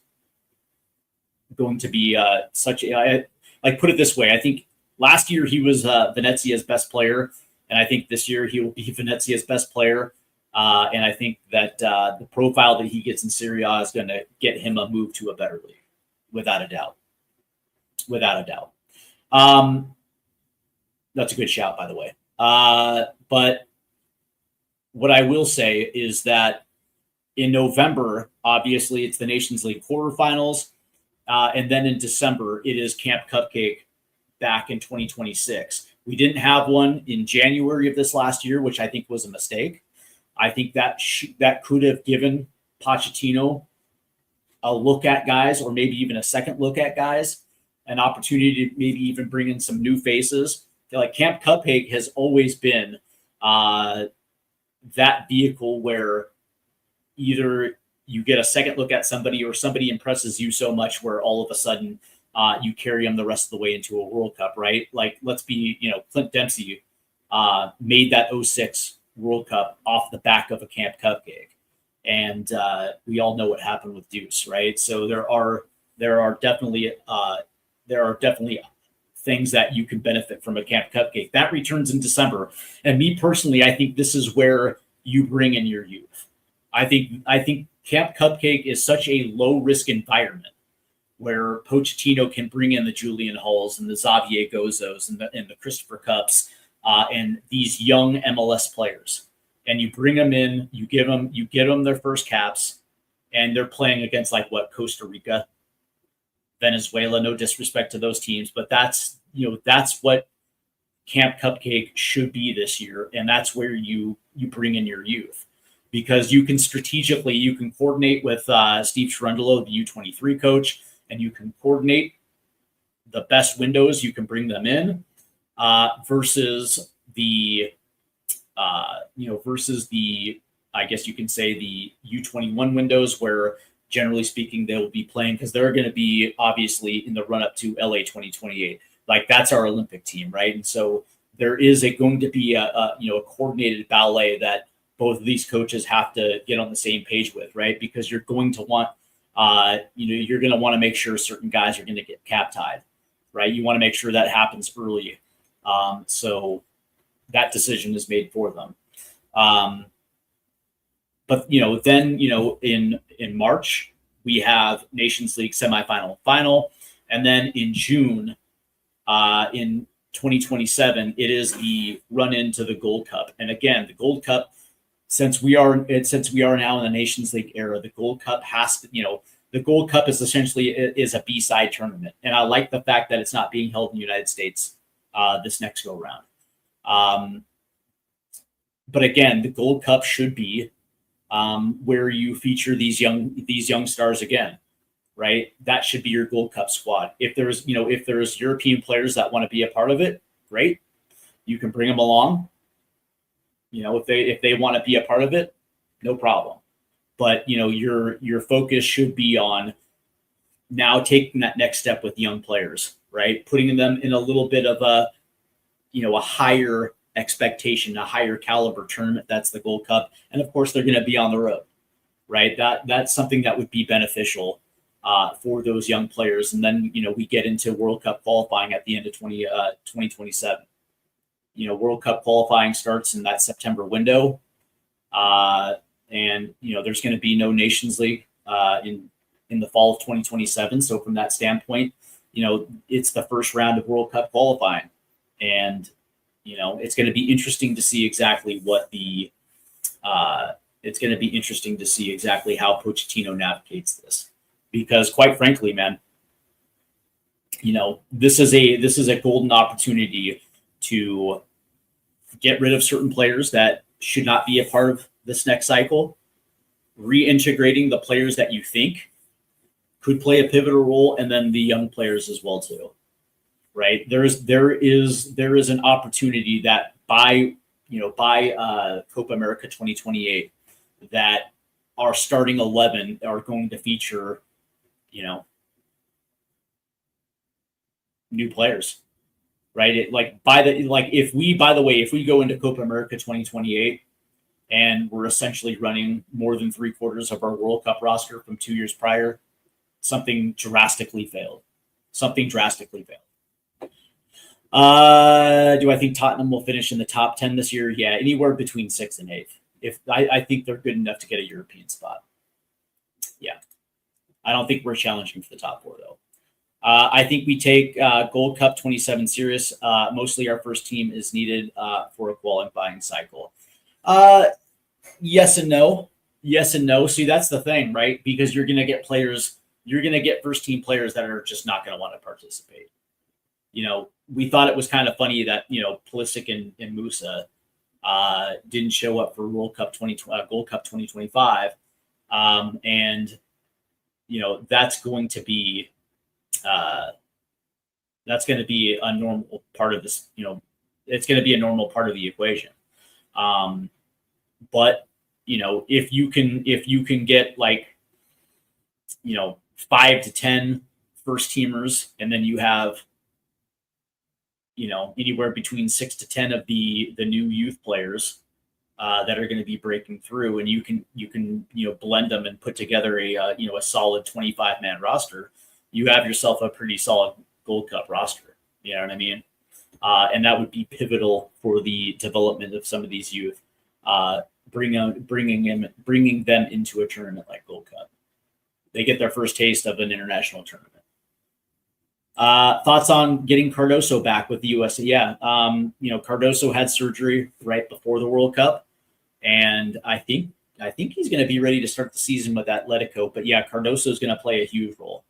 going to be put it this way. I think last year he was Venezia's best player, and I think this year he will be Venezia's best player. And I think that the profile that he gets in Serie A is going to get him a move to a better league, without a doubt. Without a doubt. That's a good shout, by the way. But what I will say is that in November, obviously, it's the Nations League quarterfinals. And then in December, it is Camp Cupcake back in 2026. We didn't have one in January of this last year, which I think was a mistake. I think that could have given Pochettino a look at guys, or maybe even a second look at guys, an opportunity to maybe even bring in some new faces. Like Camp Cupcake has always been that vehicle where either you get a second look at somebody or somebody impresses you so much where all of a sudden you carry them the rest of the way into a World Cup, right? Like, let's be, Clint Dempsey made that 2006 World Cup off the back of a Camp Cupcake. And we all know what happened with Deuce, right? So there are definitely things that you can benefit from a Camp Cupcake. That returns in December. And me personally, I think this is where you bring in your youth. I think Camp Cupcake is such a low-risk environment where Pochettino can bring in the Julian Hulls and the Xavier Gozos and the Christopher Cups and these young MLS players. And you bring them in, you give them their first caps, and they're playing against Costa Rica, Venezuela. No disrespect to those teams, but that's what Camp Cupcake should be this year, and that's where you bring in your youth, because you can coordinate with Steve Cherundolo, the U23 coach, and you can coordinate the best windows. You can bring them in versus the I guess you can say the U21 windows where generally speaking, they will be playing because they're going to be obviously in the run up to LA 2028. Like that's our Olympic team, right? And so there is going to be a coordinated ballet that both of these coaches have to get on the same page with, right? Because you're going to want, you're going to want to make sure certain guys are going to get cap tied, right? You want to make sure that happens early, so that decision is made for them. But then in March we have Nations League semifinal, final, and then in June, in 2027, it is the run into the Gold Cup. And again, the Gold Cup, since we are now in the Nations League era, the Gold Cup has to, the Gold Cup is essentially is a B-side tournament. And I like the fact that it's not being held in the United States this next go round. But again, the Gold Cup should be where you feature these young stars again, right? That should be your Gold Cup squad. If there's European players that want to be a part of it, great. You can bring them along. If they want to be a part of it, no problem. But your focus should be on now taking that next step with young players, right? Putting them in a little bit of a higher expectation, a higher caliber tournament. That's the Gold Cup, and of course they're going to be on the road, right? That's something that would be beneficial for those young players. And then we get into World Cup qualifying at the end of 2027. World Cup qualifying starts in that September window, and there's going to be no Nations League in the fall of 2027. So from that standpoint, it's the first round of World Cup qualifying, and it's going to be interesting to see exactly how Pochettino navigates this, because quite frankly, man, this is a golden opportunity to get rid of certain players that should not be a part of this next cycle, reintegrating the players that you think could play a pivotal role, and then the young players as well too. Right. There is an opportunity that by Copa America 2028 that our starting 11 are going to feature, new players, right? If we go into Copa America 2028 and we're essentially running more than 3/4 of our World Cup roster from 2 years prior, something drastically failed. Do I think Tottenham will finish in the top 10 this year? Yeah, anywhere between 6th and 8th. I think they're good enough to get a European spot. Yeah, I don't think we're challenging for the top 4 though. I think we take Gold Cup 27 serious. Mostly our first team is needed for a qualifying cycle. Yes and no. See, that's the thing, right? Because you're going to get players. You're going to get first team players that are just not going to want to participate. We thought it was kind of funny that Pulisic and Musa didn't show up for Gold Cup 2025, and that's going to be a normal part of this. It's going to be a normal part of the equation. But if you can get 5 to 10 first teamers, and then you have anywhere between 6 to 10 of the new youth players that are going to be breaking through, and you can blend them and put together a solid 25-man roster, you have yourself a pretty solid Gold Cup roster. You know what I mean? And that would be pivotal for the development of some of these youth, bringing them into a tournament like Gold Cup. They get their first taste of an international tournament. Thoughts on getting Cardoso back with the US? Yeah. Cardoso had surgery right before the World Cup, and I think he's going to be ready to start the season with Atletico. But yeah, Cardoso is going to play a huge role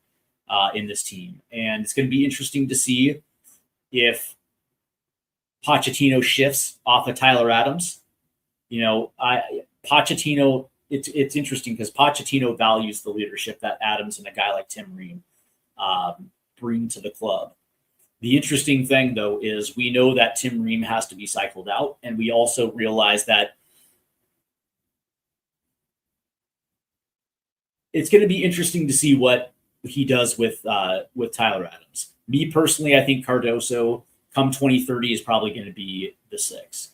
in this team, and it's going to be interesting to see if Pochettino shifts off of Tyler Adams. Pochettino. It's interesting because Pochettino values the leadership that Adams and a guy like Tim Ream bring to the club. The interesting thing, though, is we know that Tim Ream has to be cycled out, and we also realize that it's going to be interesting to see what he does with Tyler Adams. Me personally, I think Cardoso come 2030 is probably going to be the 6.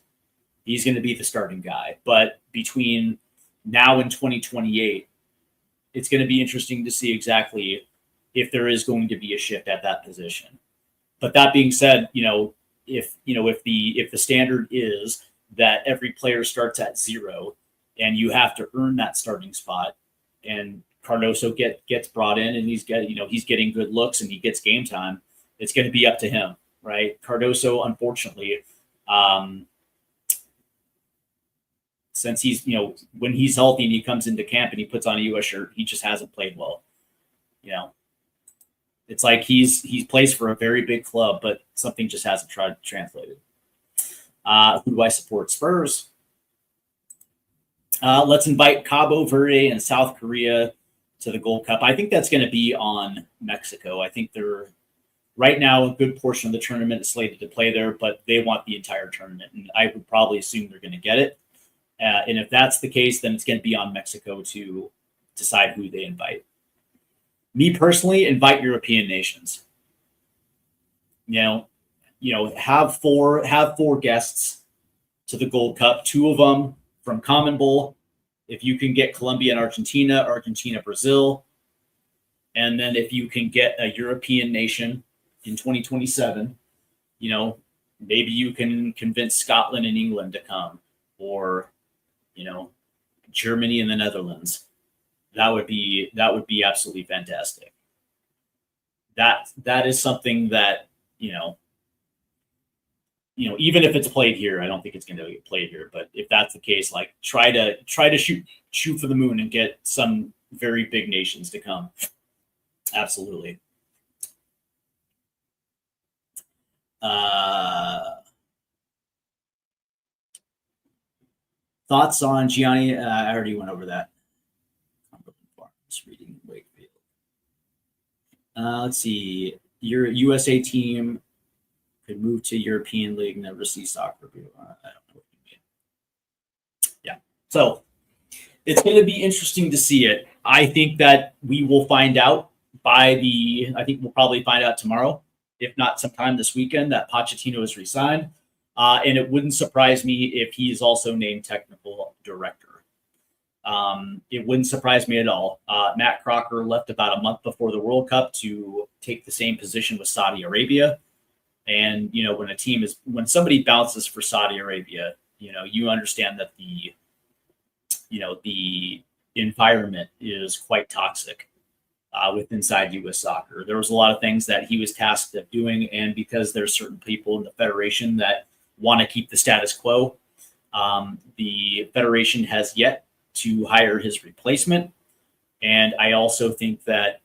He's going to be the starting guy. But between now and 2028, it's going to be interesting to see exactly if there is going to be a shift at that position. But that being said, if the standard is that every player starts at 0 and you have to earn that starting spot, and Cardoso gets brought in and he's getting good looks and he gets game time, it's going to be up to him, right? Cardoso, unfortunately, since he's, when he's healthy and he comes into camp and he puts on a U.S. shirt, he just hasn't played well. It's like he plays for a very big club, but something just hasn't translated. Who do I support? Spurs. Let's invite Cabo Verde and South Korea to the Gold Cup. I think that's going to be on Mexico. I think they're right now a good portion of the tournament is slated to play there, but they want the entire tournament, and I would probably assume they're going to get it. And if that's the case, then it's going to be on Mexico to decide who they invite. Me personally, invite European nations. Have four guests to the Gold Cup. 2 of them from Common Bowl. If you can get Colombia and Argentina, Brazil, and then if you can get a European nation in 2027, maybe you can convince Scotland and England to come, or Germany and the Netherlands. That would be absolutely fantastic. That is something that, even if it's played here, I don't think it's going to get played here. But if that's the case, like try to shoot for the moon and get some very big nations to come. Absolutely. Thoughts on Gianni? I already went over that. Just reading Wakefield. Let's see. Your USA team could move to European League, never see soccer. I don't know what you mean. Yeah. So it's going to be interesting to see it. I think that we will find out I think we'll probably find out tomorrow, if not sometime this weekend, that Pochettino is resigned. And it wouldn't surprise me if he is also named technical director. It wouldn't surprise me at all. Matt Crocker left about a month before the World Cup to take the same position with Saudi Arabia. And, when somebody bounces for Saudi Arabia, you understand that the environment is quite toxic with inside U.S. soccer. There was a lot of things that he was tasked of doing. And because there's certain people in the federation that want to keep the status quo, the federation has yet to hire his replacement. And I also think that,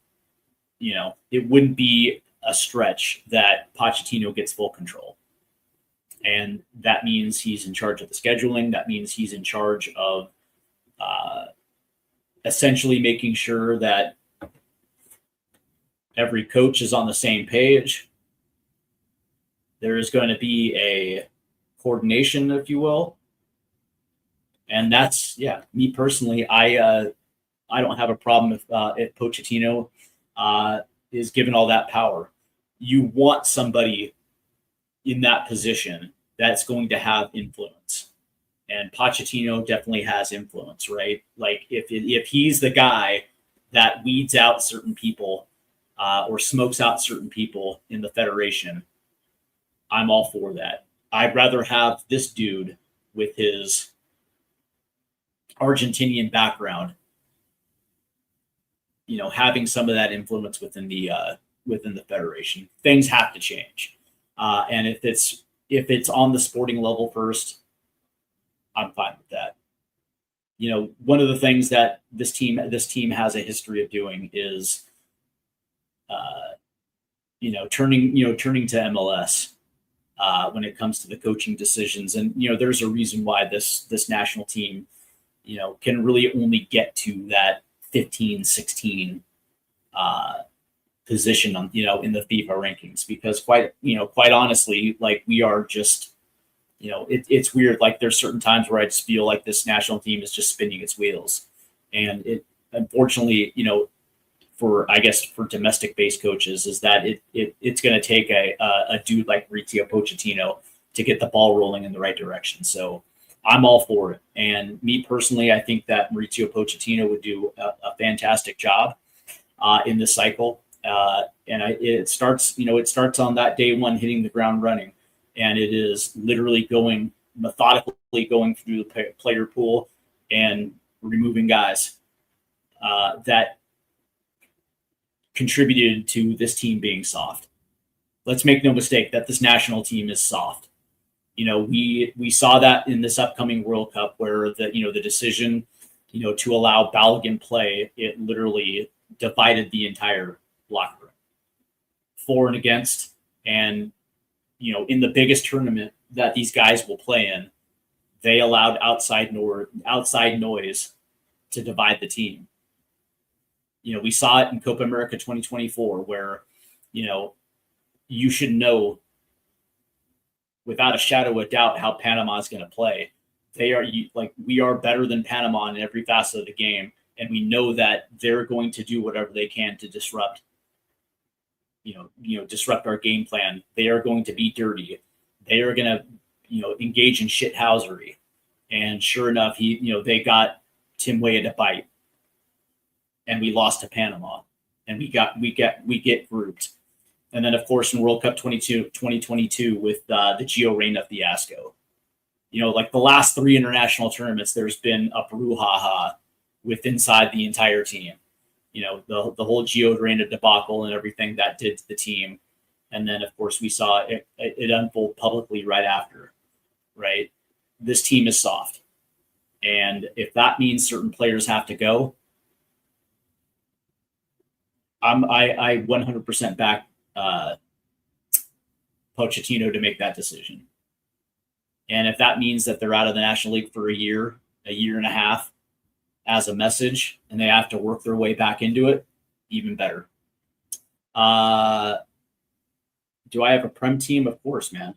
it wouldn't be a stretch that Pochettino gets full control. And that means he's in charge of the scheduling. That means he's in charge of essentially making sure that every coach is on the same page. There is going to be a coordination, if you will. And that's, me personally, I don't have a problem if Pochettino is given all that power. You want somebody in that position that's going to have influence. And Pochettino definitely has influence, right? Like if he's the guy that weeds out certain people or smokes out certain people in the federation, I'm all for that. I'd rather have this dude with his Argentinian background, having some of that influence within the federation. Things have to change, and if it's on the sporting level first, I'm fine with that. One of the things that this team has a history of doing is, turning to MLS when it comes to the coaching decisions, and there's a reason why this national team, can really only get to that 15, 16 position on, in the FIFA rankings, because quite honestly, like we are just, it's weird. Like there's certain times where I just feel like this national team is just spinning its wheels, and unfortunately, for domestic based coaches, is that it's going to take a dude like Mauricio Pochettino to get the ball rolling in the right direction. So I'm all for it. And me personally, I think that Mauricio Pochettino would do a fantastic job in this cycle. It starts on that day one, hitting the ground running. And it is literally methodically going through the player pool and removing guys that contributed to this team being soft. Let's make no mistake that this national team is soft. We saw that in this upcoming World Cup, where the decision, to allow Balogun play, it literally divided the entire locker room, for and against. And in the biggest tournament that these guys will play in, they allowed outside noise to divide the team. We saw it in Copa America 2024, where you should know without a shadow of doubt how Panama is going to play. We are better than Panama in every facet of the game, and we know that they're going to do whatever they can to disrupt our game plan. They are going to be dirty. They are going to engage in shithousery. And sure enough, they got Tim Weah to bite, and we lost to Panama, and we get grouped. And then, of course, in World Cup 2022 with the Gio Reyna fiasco, like the last three international tournaments, there's been a brouhaha inside the entire team. The whole Gio Reyna debacle and everything that did to the team. And then, of course, we saw it unfold publicly right after, right? This team is soft. And if that means certain players have to go, I 100% back Pochettino to make that decision. And if that means that they're out of the National League for a year and a half as a message, and they have to work their way back into it, even better. Do I have a Prem team? Of course, man.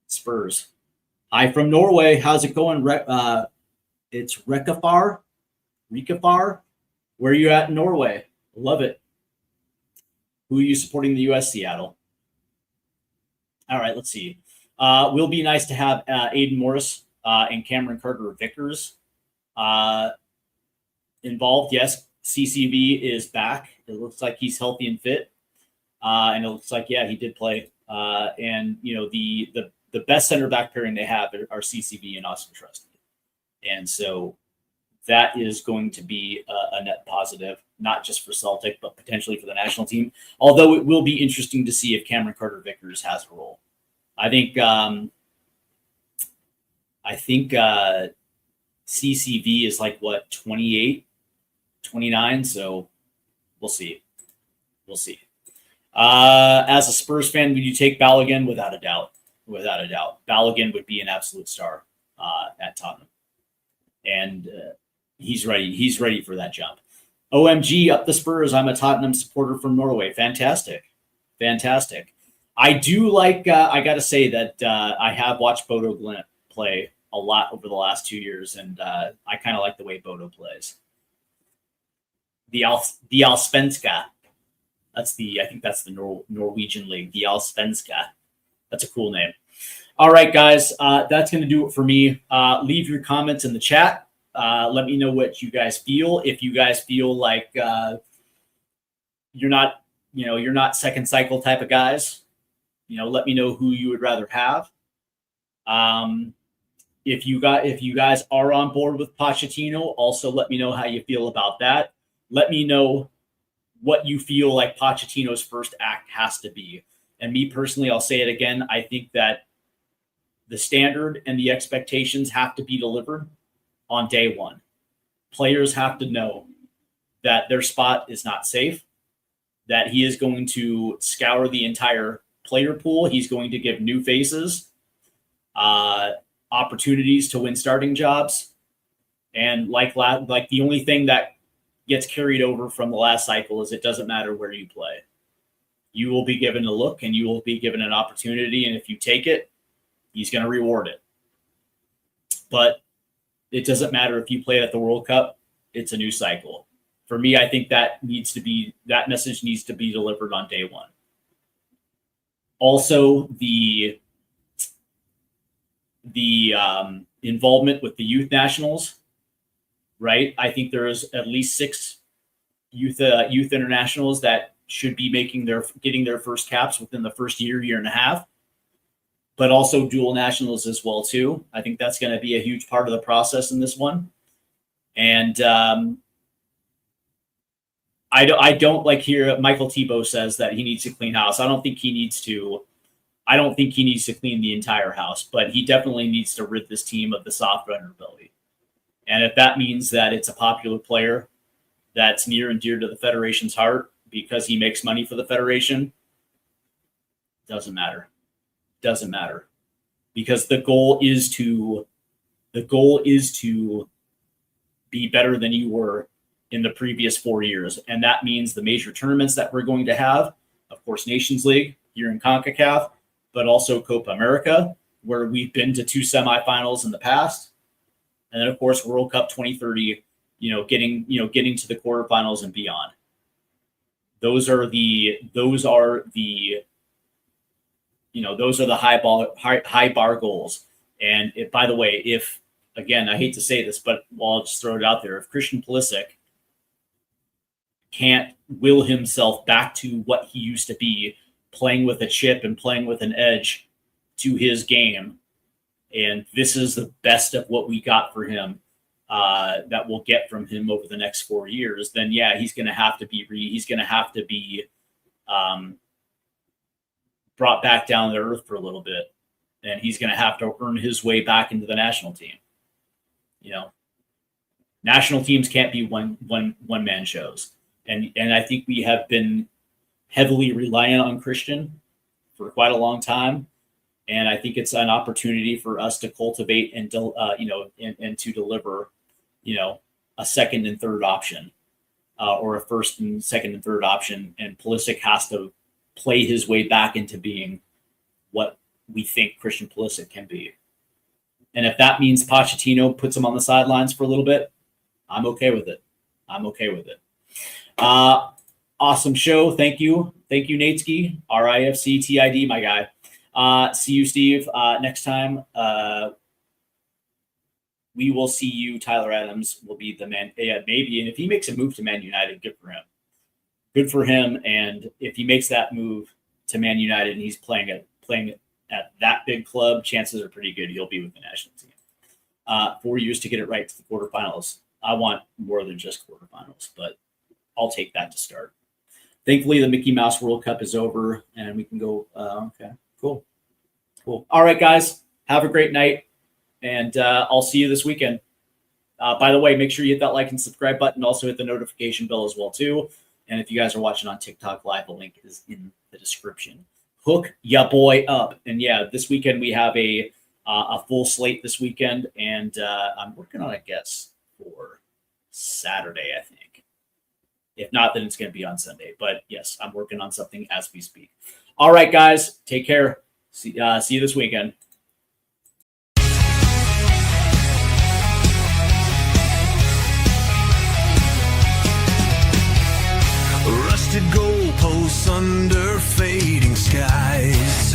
Spurs. Hi from Norway. How's it going? It's Rekafar. Where are you at in Norway? Love it. Who are you supporting in the U.S., Seattle? All right, let's see. Will be nice to have Aiden Morris and Cameron Carter-Vickers involved. Yes, CCV is back. It looks like he's healthy and fit. And it looks like, yeah, he did play. And, the best center back pairing they have are CCV and Austin Trusty. And so that is going to be a net positive, not just for Celtic, but potentially for the national team. Although it will be interesting to see if Cameron Carter-Vickers has a role. I think CCV is like, 28, 29. So we'll see. As a Spurs fan, would you take Balogun? Without a doubt. Balogun would be an absolute star at Tottenham. And he's ready. He's ready for that jump. OMG, up the Spurs. I'm a Tottenham supporter from Norway. Fantastic. I do like, I got to say that I have watched Bodo Glimt play a lot over the last 2 years, and I kind of like the way Bodo plays. The Allsvenska. I think that's the Norwegian league, the Allsvenska. That's a cool name. All right, guys, that's going to do it for me. Leave your comments in the chat. Let me know what you guys feel. If you guys feel like you're not second cycle type of guys, let me know who you would rather have. If you guys are on board with Pochettino, also let me know how you feel about that. Let me know what you feel like Pochettino's first act has to be. And me personally, I'll say it again. I think that the standard and the expectations have to be delivered on day one. Players have to know that their spot is not safe, that he is going to scour the entire player pool. He's going to give new faces opportunities to win starting jobs. And like the only thing that gets carried over from the last cycle is it doesn't matter where you play. You will be given a look and you will be given an opportunity. And if you take it, he's going to reward it. But it doesn't matter if you play at the World Cup. It's a new cycle. For me, I think that message needs to be delivered on day one. Also, the involvement with the youth nationals, right? I think there is at least 6 youth internationals that should be getting their first caps within the first year and a half, but also dual nationals as well too. I think that's going to be a huge part of the process in this one. And I don't like here. Michael Tebow says that he needs to clean house. I don't think he needs to clean the entire house, but he definitely needs to rid this team of the soft underbelly. And if that means that it's a popular player that's near and dear to the Federation's heart because he makes money for the Federation, doesn't matter. Doesn't matter. Because the goal is to be better than you were in the previous 4 years. And that means the major tournaments that we're going to have, of course, Nations League here in CONCACAF, but also Copa America, where we've been to 2 semifinals in the past. And then, of course, World Cup 2030, getting to the quarterfinals and beyond. Those are the high bar goals. And by the way, if, again, I hate to say this, but I'll just throw it out there. If Christian Pulisic can't will himself back to what he used to be, playing with a chip and playing with an edge to his game, and this is the best of what we got for him, that we'll get from him over the next 4 years, then yeah, he's going to have to be brought back down to earth for a little bit, and he's going to have to earn his way back into the national team. National teams can't be one man shows, and I think we have been heavily reliant on Christian for quite a long time. And I think it's an opportunity for us to cultivate and to deliver, a second and third option, or a first and second and third option. And Pulisic has to play his way back into being what we think Christian Pulisic can be. And if that means Pochettino puts him on the sidelines for a little bit, I'm okay with it. Awesome show. Thank you, Natesky, RIFCTID, my guy. See you, Steve. Next time, we will see you. Tyler Adams will be the man. Yeah, maybe. And if he makes a move to Man United, good for him. Good for him. And if he makes that move to Man United and he's playing at that big club, chances are pretty good he'll be with the national team. 4 years to get it right to the quarterfinals. I want more than just quarterfinals, but I'll take that to start. Thankfully, the Mickey Mouse World Cup is over and we can go. Okay, cool. All right, guys, have a great night, and I'll see you this weekend. By the way, make sure you hit that like and subscribe button. Also hit the notification bell as well, too. And if you guys are watching on TikTok Live, the link is in the description. Hook ya boy up. And yeah, this weekend we have a full slate this weekend, and I'm working on a guest for Saturday, I think. If not, then it's going to be on Sunday. But yes, I'm working on something as we speak. All right, guys, take care. See you this weekend. Rusted goalposts under fading skies.